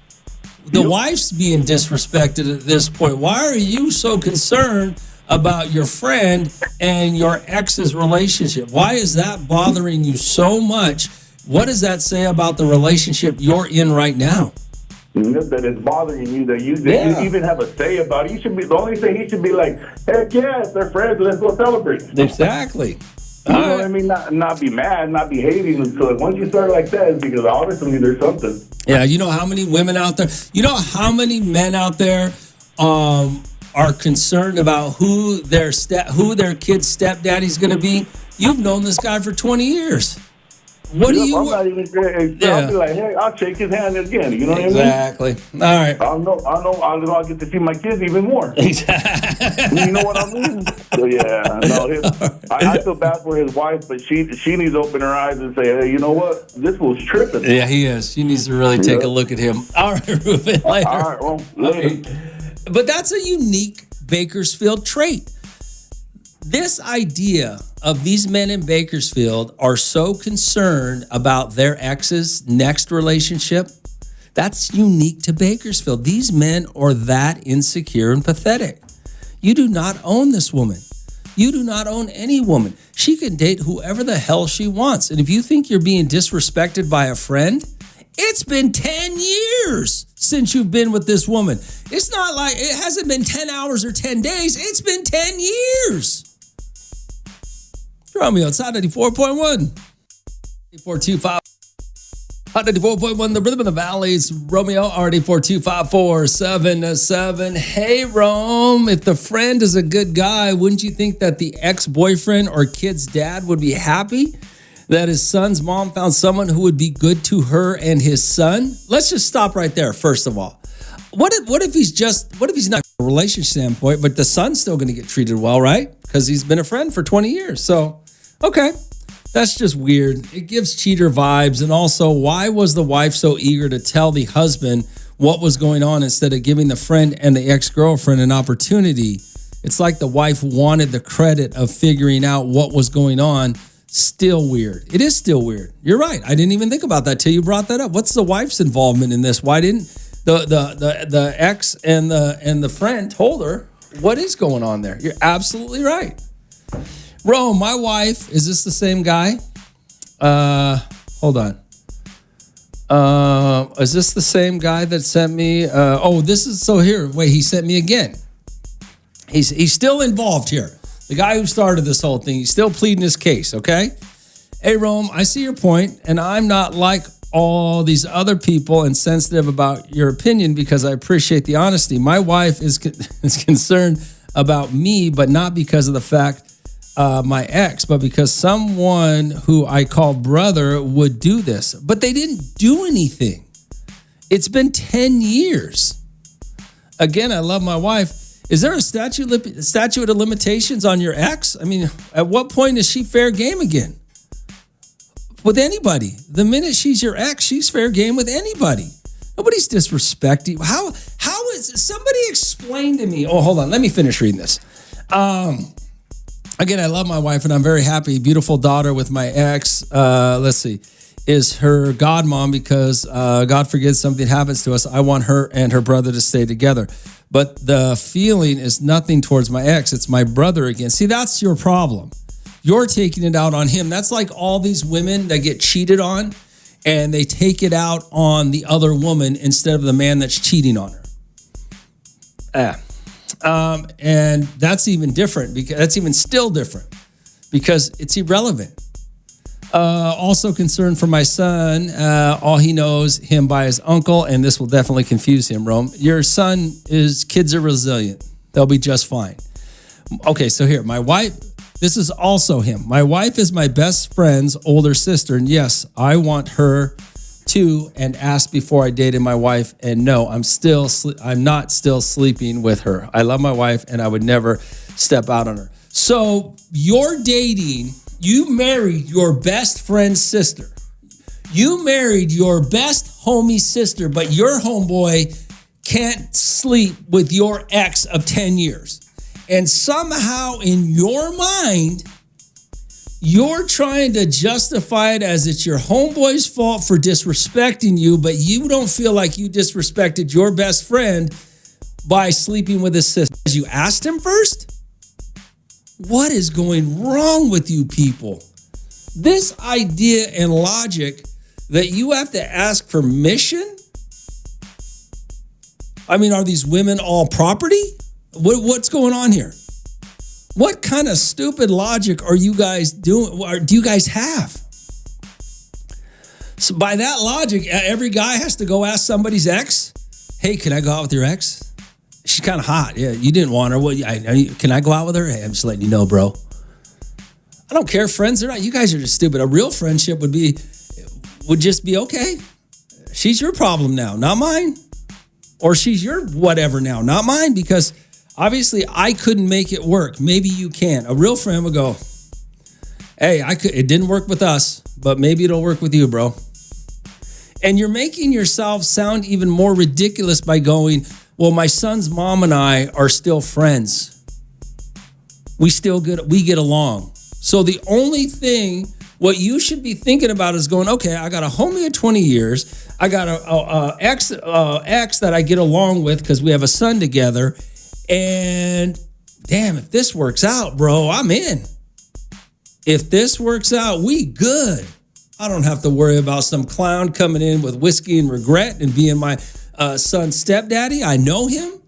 The wife's being disrespected at this point. Why are you so concerned about your friend and your ex's relationship? Why is that bothering you so much? What does that say about the relationship you're in right now? That it's bothering you, that you even have a say about it. You should be the only thing he should be like, heck yeah, if they're friends, let's go celebrate. Exactly. You know what I mean? Not be mad, not be hating. So once you start like that, it's because obviously there's something. Yeah, you know how many women out there, you know how many men out there are concerned about who their kid's stepdaddy's going to be? You've known this guy for 20 years. What do you? I'm not even. I'll be like, hey, I'll shake his hand again. You know what I mean? Exactly. All right. I'll get to see my kids even more. Exactly. You know what I mean? So yeah, no. I feel bad for his wife, but she needs to open her eyes and say, hey, you know what? This was tripping. Yeah, he is. She needs to really take a look at him. All right, Ruben. Later. All right, well, later. Okay. But that's a unique Bakersfield trait. This idea of these men in Bakersfield are so concerned about their ex's next relationship, that's unique to Bakersfield. These men are that insecure and pathetic. You do not own this woman. You do not own any woman. She can date whoever the hell she wants. And if you think you're being disrespected by a friend, it's been 10 years since you've been with this woman. It's not like it hasn't been 10 hours or 10 days. It's been 10 years. Romeo, it's 94.1. 425. 94.1, the rhythm of the valleys. Romeo, already 425-4777. Hey, Rome, if the friend is a good guy, wouldn't you think that the ex-boyfriend or kid's dad would be happy that his son's mom found someone who would be good to her and his son? Let's just stop right there, first of all. What if he's not from a relationship standpoint, but the son's still going to get treated well, right? Because he's been a friend for 20 years. So, okay. That's just weird. It gives cheater vibes. And also, why was the wife so eager to tell the husband what was going on instead of giving the friend and the ex-girlfriend an opportunity? It's like the wife wanted the credit of figuring out what was going on. Still weird. It is still weird. You're right. I didn't even think about that till you brought that up. What's the wife's involvement in this? Why didn't the ex and the friend told her what is going on there? You're absolutely right. Rome, my wife, is this the same guy? Hold on. Is this the same guy that sent me? He sent me again. He's still involved here. The guy who started this whole thing, he's still pleading his case, okay? Hey, Rome, I see your point, and I'm not like all these other people and sensitive about your opinion because I appreciate the honesty. My wife is concerned about me, but not because of the fact my ex, but because someone who I call brother would do this. But they didn't do anything. It's been 10 years. Again, I love my wife. Is there a statute of limitations on your ex? I mean, at what point is she fair game again? With anybody. The minute she's your ex, she's fair game with anybody. Nobody's disrespecting. How is somebody explain to me? Oh, hold on. Let me finish reading this. Again, I love my wife and I'm very happy. Beautiful daughter with my ex. Let's see. Is her godmom because God forbid something happens to us. I want her and her brother to stay together. But the feeling is nothing towards my ex. It's my brother again. See, that's your problem. You're taking it out on him. That's like all these women that get cheated on and they take it out on the other woman instead of the man that's cheating on her. And that's even different because that's even still different because it's irrelevant. Also concerned for my son. All he knows him by his uncle, and this will definitely confuse him, Rome. Your kids are resilient. They'll be just fine. Okay, so here, my wife, this is also him. My wife is my best friend's older sister, and yes, I want her too, and asked before I dated my wife, and no, I'm not still sleeping with her. I love my wife, and I would never step out on her. So you're dating, you married your best friend's sister. You married your best homie's sister, but your homeboy can't sleep with your ex of 10 years. And somehow in your mind, you're trying to justify it as it's your homeboy's fault for disrespecting you, but you don't feel like you disrespected your best friend by sleeping with his sister. You asked him first? What is going wrong with you people? This idea and logic that you have to ask permission? I mean, are these women all property? What's going on here? What kind of stupid logic are you guys doing? Or do you guys have? So by that logic, every guy has to go ask somebody's ex, hey, can I go out with your ex? She's kind of hot. Yeah, you didn't want her. Well, can I go out with her? Hey, I'm just letting you know, bro. I don't care, friends or not. You guys are just stupid. A real friendship would just be, okay, she's your problem now, not mine. Or she's your whatever now, not mine, because obviously I couldn't make it work. Maybe you can. A real friend would go, hey, it didn't work with us, but maybe it'll work with you, bro. And you're making yourself sound even more ridiculous by going, well, my son's mom and I are still friends. We get along. So the only thing, what you should be thinking about is going, okay, I got a homie of 20 years. I got a ex that I get along with because we have a son together. And damn, if this works out, bro, I'm in. If this works out, we good. I don't have to worry about some clown coming in with whiskey and regret and being my son's stepdaddy. I know him.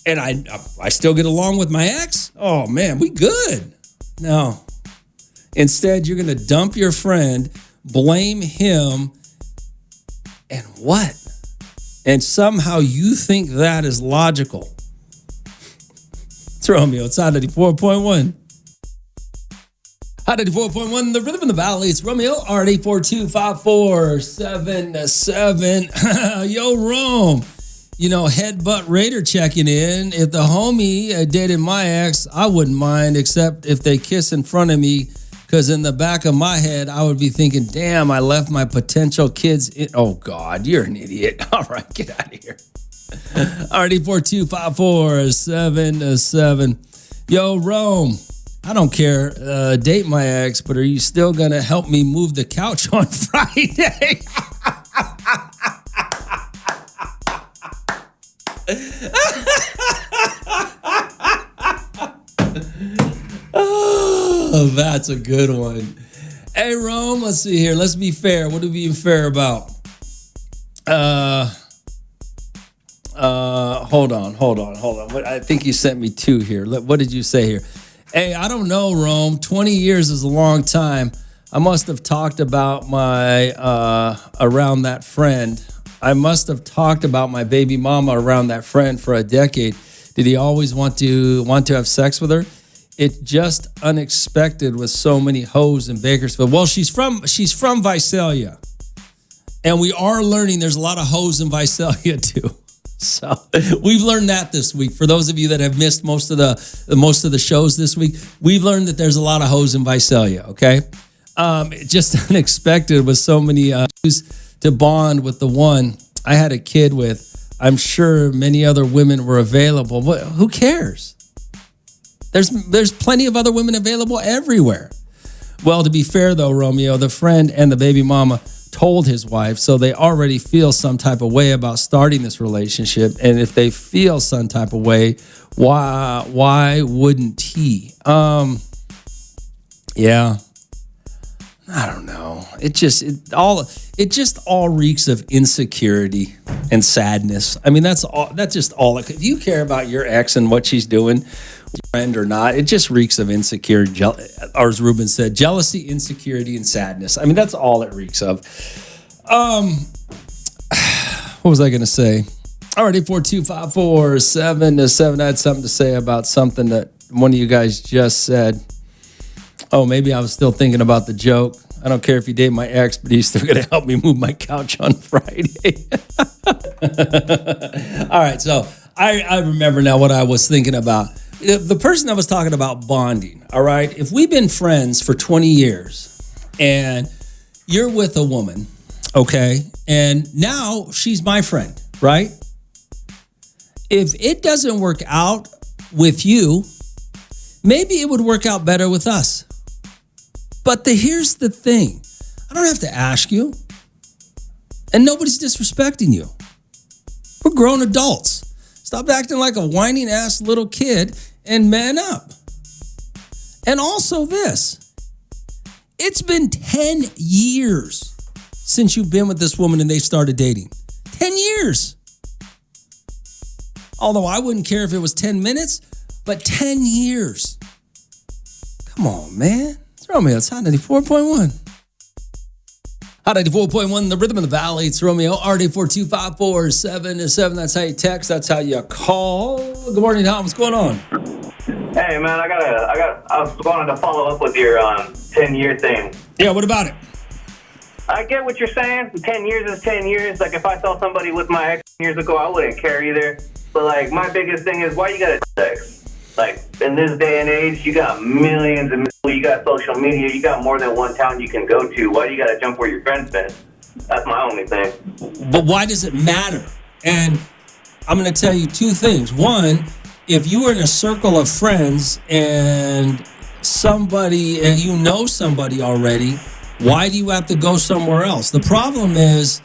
And I still get along with my ex. Oh, man, we good. No. Instead, you're going to dump your friend, blame him, and what? And somehow you think that is logical. It's Romeo. It's on 94.1. Hot 94.1, the rhythm in the valley. It's Romeo, R842-5477. Yo, Rome. Headbutt Raider checking in. If the homie dated my ex, I wouldn't mind, except if they kiss in front of me, because in the back of my head, I would be thinking, damn, I left my potential kids in. Oh, God, you're an idiot. All right, get out of here. R842-5477. Yo, Rome. I don't care. Date my ex, but are you still going to help me move the couch on Friday? Oh, that's a good one. Hey, Rome, let's see here. Let's be fair. What are we being fair about? Hold on. I think you sent me two here. What did you say here? Hey, I don't know, Rome. 20 years is a long time. I must have talked about my around that friend. I must have talked about my baby mama around that friend for a decade. Did he always want to have sex with her? It's just unexpected with so many hoes in Bakersfield. Well, she's from Visalia, and we are learning there's a lot of hoes in Visalia too. So we've learned that this week. For those of you that have missed most of the shows this week, we've learned that there's a lot of hoes in Visalia. Okay, just unexpected with so many to bond with the one I had a kid with. I'm sure many other women were available, but who cares? There's plenty of other women available everywhere. Well, to be fair though, Romeo, the friend and the baby mama told his wife, so they already feel some type of way about starting this relationship. And if they feel some type of way, why wouldn't he? Yeah, I don't know. It just all reeks of insecurity and sadness. I mean, that's just all. If you care about your ex and what she's doing, friend or not, it just reeks of insecurity. Or as Ruben said, jealousy, insecurity, and sadness. I mean, that's all it reeks of. What was I going to say? All right, 842-547-7. I had something to say about something that one of you guys just said. Oh, maybe I was still thinking about the joke. I don't care if you date my ex, but he's still going to help me move my couch on Friday. All right, so I remember now what I was thinking about. The person that was talking about bonding, all right? If we've been friends for 20 years and you're with a woman, okay, and now she's my friend, right? If it doesn't work out with you, maybe it would work out better with us. But here's the thing. I don't have to ask you. And nobody's disrespecting you. We're grown adults. Stop acting like a whining ass little kid and man up. And also this. It's been 10 years since you've been with this woman and they started dating. 10 years. Although I wouldn't care if it was 10 minutes But 10 years. Come on, man. It's Romeo. It's Hot 94.1. Hot 94.1, the rhythm of the valley. It's Romeo. RD42547. That's how you text. That's how you call. Good morning, Tom. What's going on? Hey, man, I was wanting to follow up with your 10-year thing. Yeah, what about it? I get what you're saying. 10 years is 10 years. Like, if I saw somebody with my ex years ago, I wouldn't care either. But, like, my biggest thing is, why you got a sex? Like, in this day and age, you got millions and millions. You got social media. You got more than one town you can go to. Why do you got to jump where your friends been? That's my only thing. But why does it matter? And I'm going to tell you two things. One, if you were in a circle of friends and you know somebody already, why do you have to go somewhere else? The problem is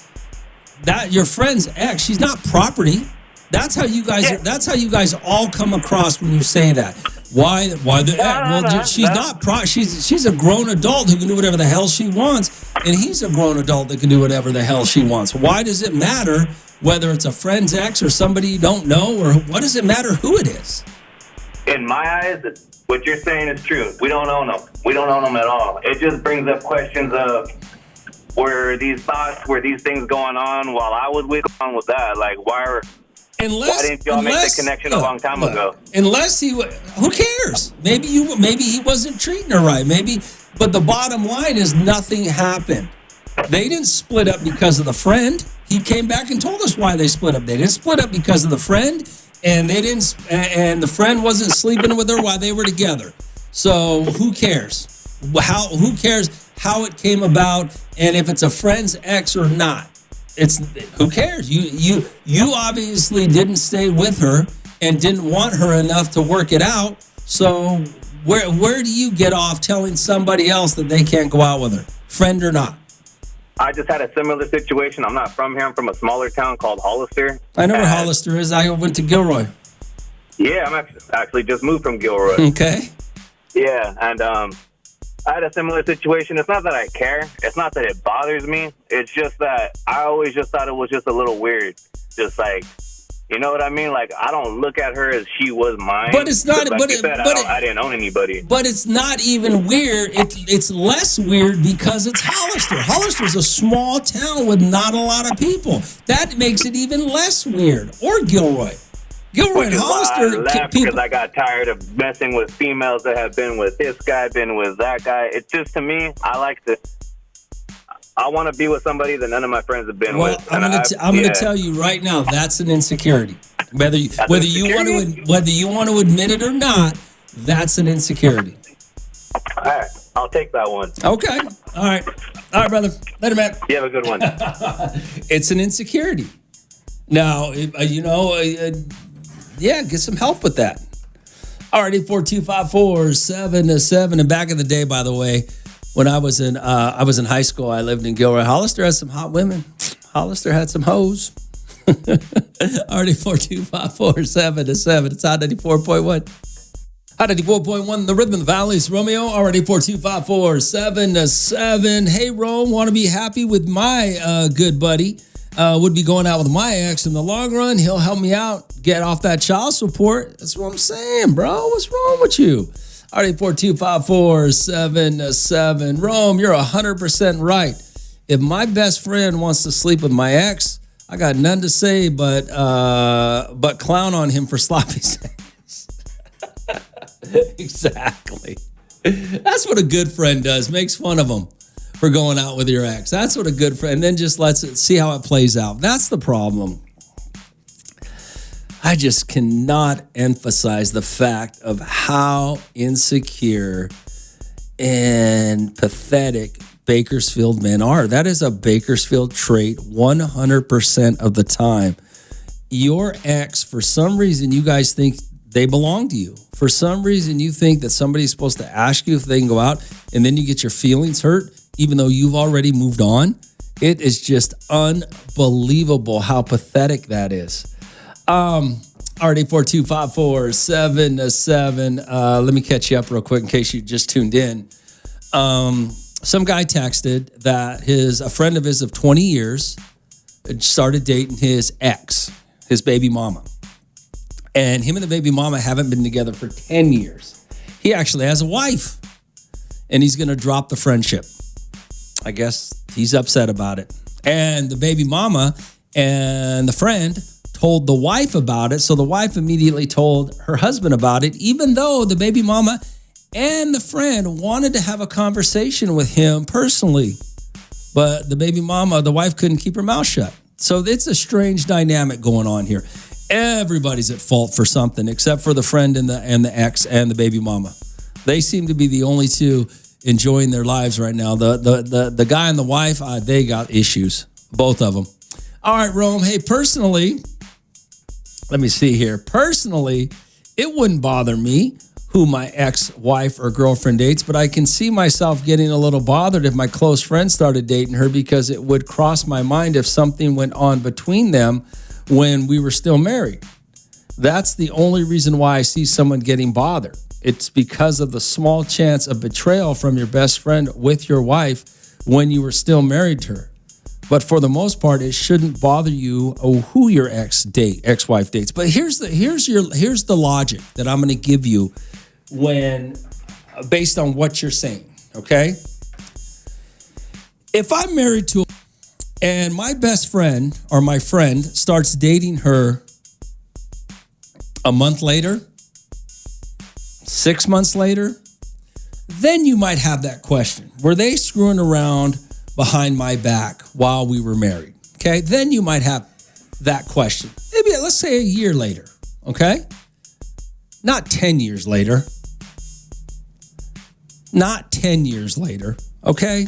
that your friend's ex, she's not property. That's how you guys. Yeah. That's how you guys all come across when you say that. Why the ex? Well, she's not. She's a grown adult who can do whatever the hell she wants, and he's a grown adult that can do whatever the hell she wants. Why does it matter whether it's a friend's ex or somebody you don't know, or what does it matter who it is? In my eyes, what you're saying is true. We don't own them. We don't own them at all. It just brings up questions of were these things going on while I was with that? Like, why didn't y'all make the connection a long time ago? Unless who cares? Maybe he wasn't treating her right. But the bottom line is nothing happened. They didn't split up because of the friend. He came back and told us why they split up. They didn't split up because of the friend, and the friend wasn't sleeping with her while they were together. So who cares? Who cares how it came about and if it's a friend's ex or not? Who cares? You obviously didn't stay with her and didn't want her enough to work it out. So where do you get off telling somebody else that they can't go out with her, friend or not? I just had a similar situation. I'm not from here. I'm from a smaller town called Hollister. I know where Hollister is. I went to Gilroy. Yeah, I'm actually just moved from Gilroy. Okay. Yeah, and I had a similar situation. It's not that I care. It's not that it bothers me. It's just that I always just thought it was just a little weird. Just like, you know what I mean? Like, I don't look at her as she was mine. But it's not. Like you said, I didn't own anybody. But it's not even weird. It's less weird because it's Hollister. Hollister's a small town with not a lot of people. That makes it even less weird. Or Gilroy. Gilroy and Hollister. I left because I got tired of messing with females that have been with this guy, been with that guy. It's just, to me, I want to be with somebody that none of my friends have been with. I'm going to tell you right now, that's an insecurity. Whether you want to admit it or not, that's an insecurity. All right, I'll take that one. Okay. All right, brother. Later, man. You have a good one. It's an insecurity. Now, get some help with that. Alrighty, 42547. And back in the day, by the way, when I was in high school, I lived in Gilroy. Hollister had some hot women. Hollister had some hoes. Already 42547. It's Hot 94.1. Hot 94.1, the rhythm of the valley is Romeo. Already 42547. Hey, Rome, want to be happy with my good buddy. Would be going out with my ex in the long run. He'll help me out, get off that child support. That's what I'm saying, bro. What's wrong with you? Already 42547. Rome, you're 100% right. If my best friend wants to sleep with my ex, I got none to say but clown on him for sloppy seconds. Exactly. That's what a good friend does. Makes fun of them for going out with your ex. That's what a good friend, and then just lets it see how it plays out. That's the problem. I just cannot emphasize the fact of how insecure and pathetic Bakersfield men are. That is a Bakersfield trait 100% of the time. Your ex, for some reason, you guys think they belong to you. For some reason, you think that somebody's supposed to ask you if they can go out, and then you get your feelings hurt, even though you've already moved on. It is just unbelievable how pathetic that is. Already 42547. Let me catch you up real quick in case you just tuned in. Some guy texted that a friend of his of 20 years started dating his ex, his baby mama. And him and the baby mama haven't been together for 10 years. He actually has a wife, and he's going to drop the friendship. I guess he's upset about it. And the baby mama and the friend told the wife about it. So the wife immediately told her husband about it, even though the baby mama and the friend wanted to have a conversation with him personally. But the baby mama, the wife couldn't keep her mouth shut. So it's a strange dynamic going on here. Everybody's at fault for something except for the friend and the ex and the baby mama. They seem to be the only two enjoying their lives right now. The guy and the wife, they got issues, both of them. All right, Rome. Hey, personally, let me see here. Personally, it wouldn't bother me who my ex-wife or girlfriend dates, but I can see myself getting a little bothered if my close friend started dating her, because it would cross my mind if something went on between them when we were still married. That's the only reason why I see someone getting bothered. It's because of the small chance of betrayal from your best friend with your wife when you were still married to her. But for the most part, it shouldn't bother you who your ex-wife dates. But here's the logic that I'm going to give you when based on what you're saying, okay? If I'm married to and my best friend or my friend starts dating her a month later, 6 months later, then you might have that question. Were they screwing around behind my back while we were married? Okay, then you might have that question. Maybe let's say a year later, okay? Not 10 years later. Not 10 years later, okay?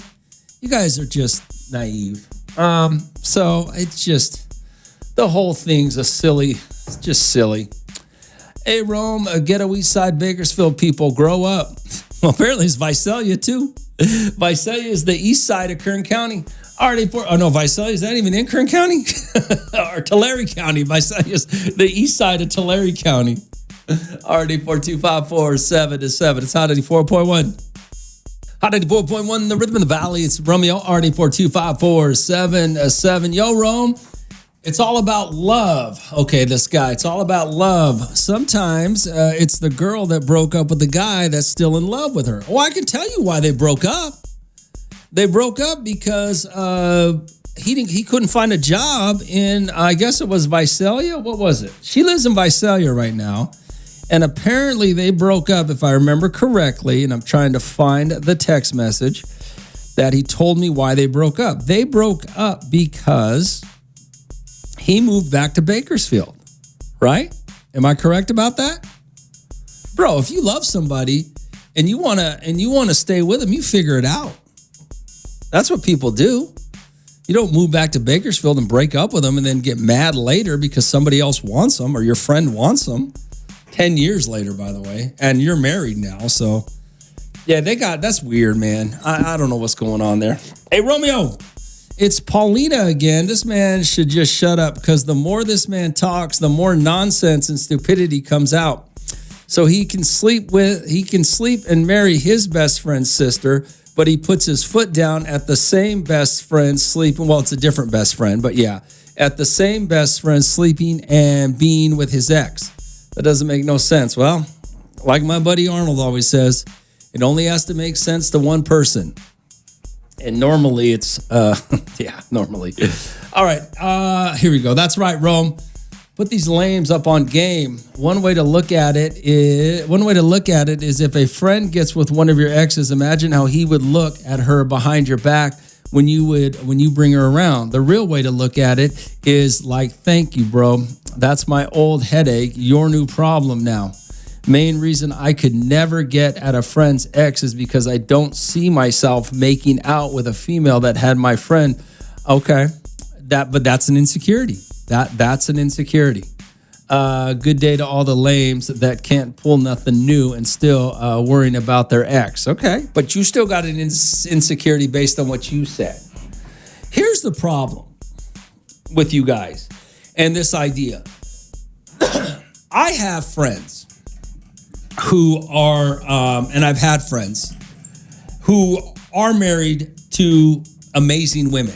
You guys are just naive. So it's just, the whole thing's it's just silly. Hey, Rome, Ghetto East Side Bakersfield people, grow up. Well, apparently it's Visalia too. Visalia is the east side of Kern County. Visalia is not even in Kern County? Or Tulare County. Visalia is the east side of Tulare County. RD 42547-7. It's Hot 84.1. Hot 84.1, the rhythm of the valley. It's Romeo, RD 42547-7. Yo, Rome. It's all about love. Okay, this guy, it's all about love. Sometimes it's the girl that broke up with the guy that's still in love with her. Oh, I can tell you why they broke up. They broke up because he couldn't find a job in, I guess it was Visalia. What was it? She lives in Visalia right now. And apparently they broke up, if I remember correctly, and I'm trying to find the text message that he told me why they broke up. They broke up because he moved back to Bakersfield, right? Am I correct about that? Bro, if you love somebody and you wanna stay with them, you figure it out. That's what people do. You don't move back to Bakersfield and break up with them and then get mad later because somebody else wants them or your friend wants them. 10 years later, by the way, and you're married now, so yeah, that's weird, man. I don't know what's going on there. Hey, Romeo. It's Paulina again. This man should just shut up because the more this man talks, the more nonsense and stupidity comes out. So he can sleep and marry his best friend's sister, but he puts his foot down at the same best friend sleeping. Well, it's a different best friend, but yeah, at the same best friend sleeping and being with his ex. That doesn't make no sense. Well, like my buddy Arnold always says, it only has to make sense to one person. And normally it's, normally. All right, here we go. That's right, Rome. Put these lames up on game. One way to look at it is if a friend gets with one of your exes, imagine how he would look at her behind your back when you bring her around. The real way to look at it is like, thank you, bro. That's my old headache, your new problem now. Main reason I could never get at a friend's ex is because I don't see myself making out with a female that had my friend. Okay, but that's an insecurity. That's an insecurity. Good day to all the lames that can't pull nothing new and still worrying about their ex. Okay, but you still got an insecurity based on what you said. Here's the problem with you guys and this idea. I have friends who are, and I've had friends who are married to amazing women.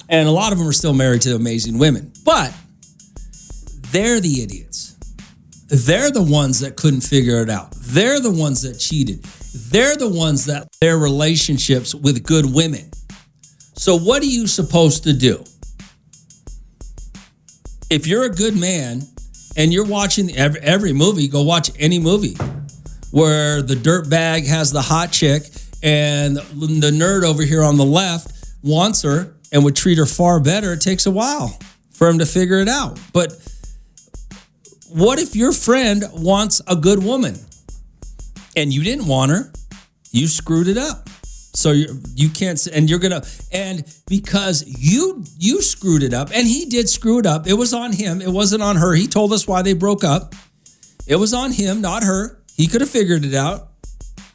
And a lot of them are still married to amazing women. But they're the idiots. They're the ones that couldn't figure it out. They're the ones that cheated. They're the ones that their relationships with good women. So what are you supposed to do? If you're a good man and you're watching every movie, go watch any movie where the dirtbag has the hot chick and the nerd over here on the left wants her and would treat her far better. It takes a while for him to figure it out. But what if your friend wants a good woman and you didn't want her? You screwed it up. So you can't, and you're gonna, and because you screwed it up, and he did screw it up. It was on him. It wasn't on her. He told us why they broke up. It was on him, not her. He could have figured it out.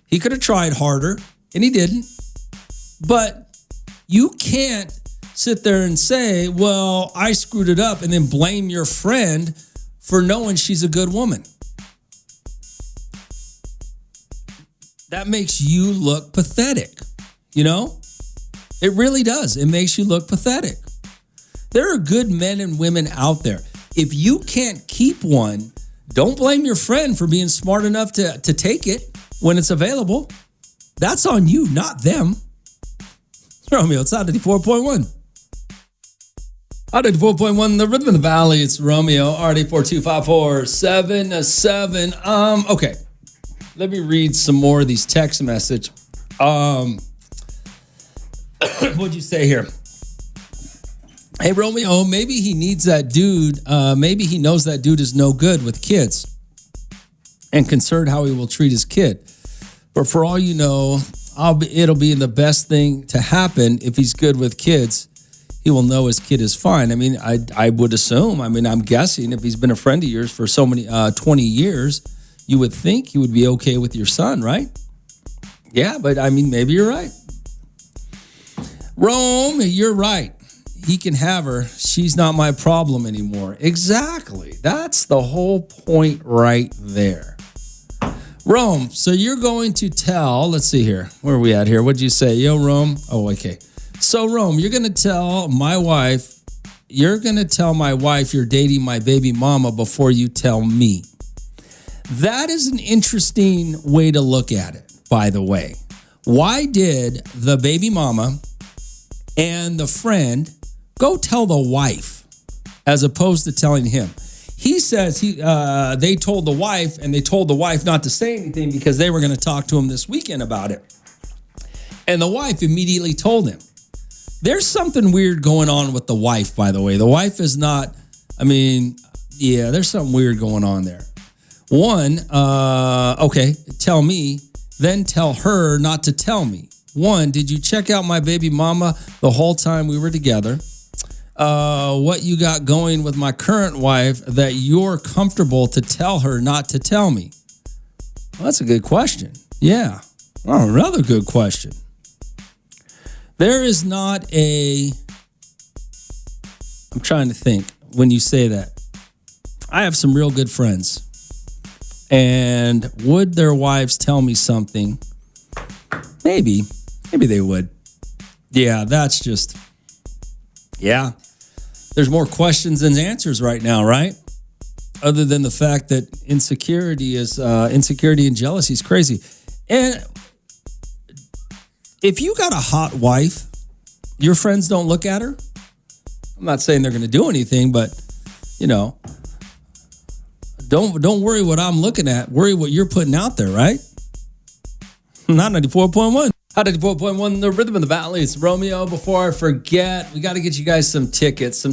He could have tried harder, and he didn't. But you can't sit there and say, well, I screwed it up, and then blame your friend for knowing she's a good woman. That makes you look pathetic. You know, it really does. It makes you look pathetic. There are good men and women out there. If you can't keep one, don't blame your friend for being smart enough to take it when it's available. That's on you, not them. Romeo, it's out of the 4.1. Out of the 4.1, the Rhythm of the Valley. It's Romeo, RD42547. Okay, let me read some more of these text messages. What'd you say here? Hey, Romeo, maybe he needs that dude. Maybe he knows that dude is no good with kids and concerned how he will treat his kid. But for all you know, it'll be the best thing to happen if he's good with kids. He will know his kid is fine. I mean, I would assume. I mean, I'm guessing if he's been a friend of yours for so many 20 years, you would think he would be okay with your son, right? Yeah, but I mean, maybe you're right. Rome, you're right. He can have her. She's not my problem anymore. Exactly. That's the whole point right there. Rome, so you're going to tell, let's see here. Where are we at here? What'd you say? Yo, Rome. Oh, okay. So, Rome, you're going to tell my wife you're dating my baby mama before you tell me. That is an interesting way to look at it, by the way. Why did the baby mama and the friend go tell the wife as opposed to telling him? He says they told the wife, and they told the wife not to say anything because they were going to talk to him this weekend about it. And the wife immediately told him. There's something weird going on with the wife, by the way. The wife is not, there's something weird going on there. One, okay, tell me, then tell her not to tell me. One, did you check out my baby mama the whole time we were together? What you got going with my current wife that you're comfortable to tell her not to tell me? Well, that's a good question. Yeah. Oh, another good question. There is not I'm trying to think when you say that. I have some real good friends. And would their wives tell me something? Maybe they would. Yeah, that's just, yeah. There's more questions than answers right now, right? Other than the fact that insecurity and jealousy is crazy. And if you got a hot wife, your friends don't look at her. I'm not saying they're going to do anything, but, don't worry what I'm looking at. Worry what you're putting out there, right? Not 94.1. Hot 94.1, the Rhythm of the Valley. It's Romeo. Before I forget, we got to get you guys some tickets to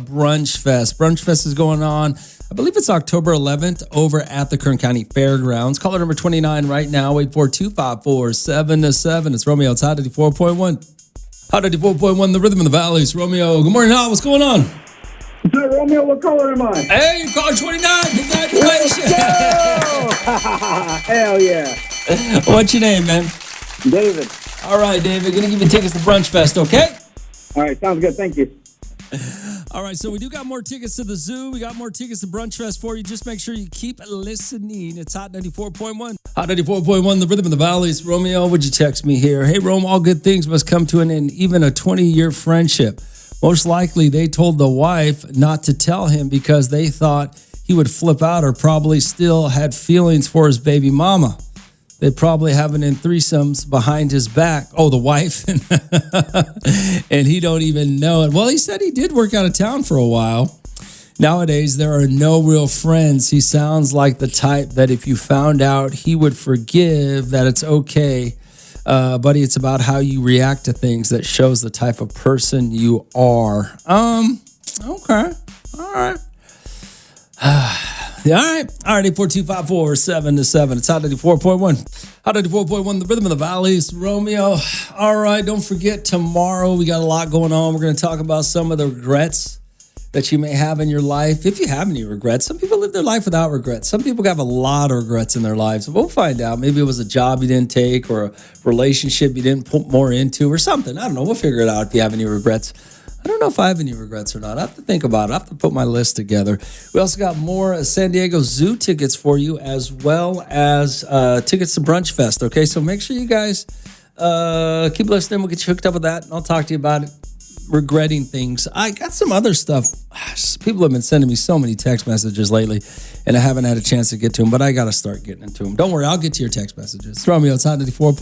Brunch Fest. Brunch Fest is going on, I believe it's October 11th over at the Kern County Fairgrounds. Caller number 29 right now, 842-547-7. It's Romeo. It's Hot 94.1. Hot 94.1, the Rhythm of the Valley. It's Romeo. Good morning, Al. What's going on? What's up, Romeo? What color am I? Hey, you're caller 29. Congratulations. Hell yeah. What's your name, man? David. All right, David. Going to give you tickets to Brunch Fest, okay? All right, sounds good. Thank you. All right, so we do got more tickets to the zoo. We got more tickets to Brunch Fest for you. Just make sure you keep listening. It's Hot 94.1. Hot 94.1, the Rhythm of the Valley. It's Romeo. Would you text me here? Hey, Rome, all good things must come to an end, even a 20-year friendship. Most likely, they told the wife not to tell him because they thought he would flip out or probably still had feelings for his baby mama. They probably having in threesomes behind his back. Oh, the wife. And he don't even know it. Well, he said he did work out of town for a while. Nowadays, there are no real friends. He sounds like the type that if you found out, he would forgive, that it's okay. Buddy, it's about how you react to things that shows the type of person you are. Okay. All right. Yeah, all right. All right, 842-547-7. It's Hot 94.1. Hot 94.1, the rhythm of the valleys. Romeo. All right, don't forget, tomorrow we got a lot going on. We're going to talk about some of the regrets that you may have in your life. If you have any regrets, some people live their life without regrets. Some people have a lot of regrets in their lives. We'll find out. Maybe it was a job you didn't take or a relationship you didn't put more into or something. I don't know. We'll figure it out if you have any regrets. I don't know if I have any regrets or not. I have to think about it. I have to put my list together. We also got more San Diego Zoo tickets for you, as well as tickets to Brunch Fest. Okay, so make sure you guys keep listening. We'll get you hooked up with that. I'll talk to you about it. Regretting things. I got some other stuff. People have been sending me so many text messages lately, and I haven't had a chance to get to them, but I got to start getting into them. Don't worry, I'll get to your text messages. Romeo, it's Hot 94.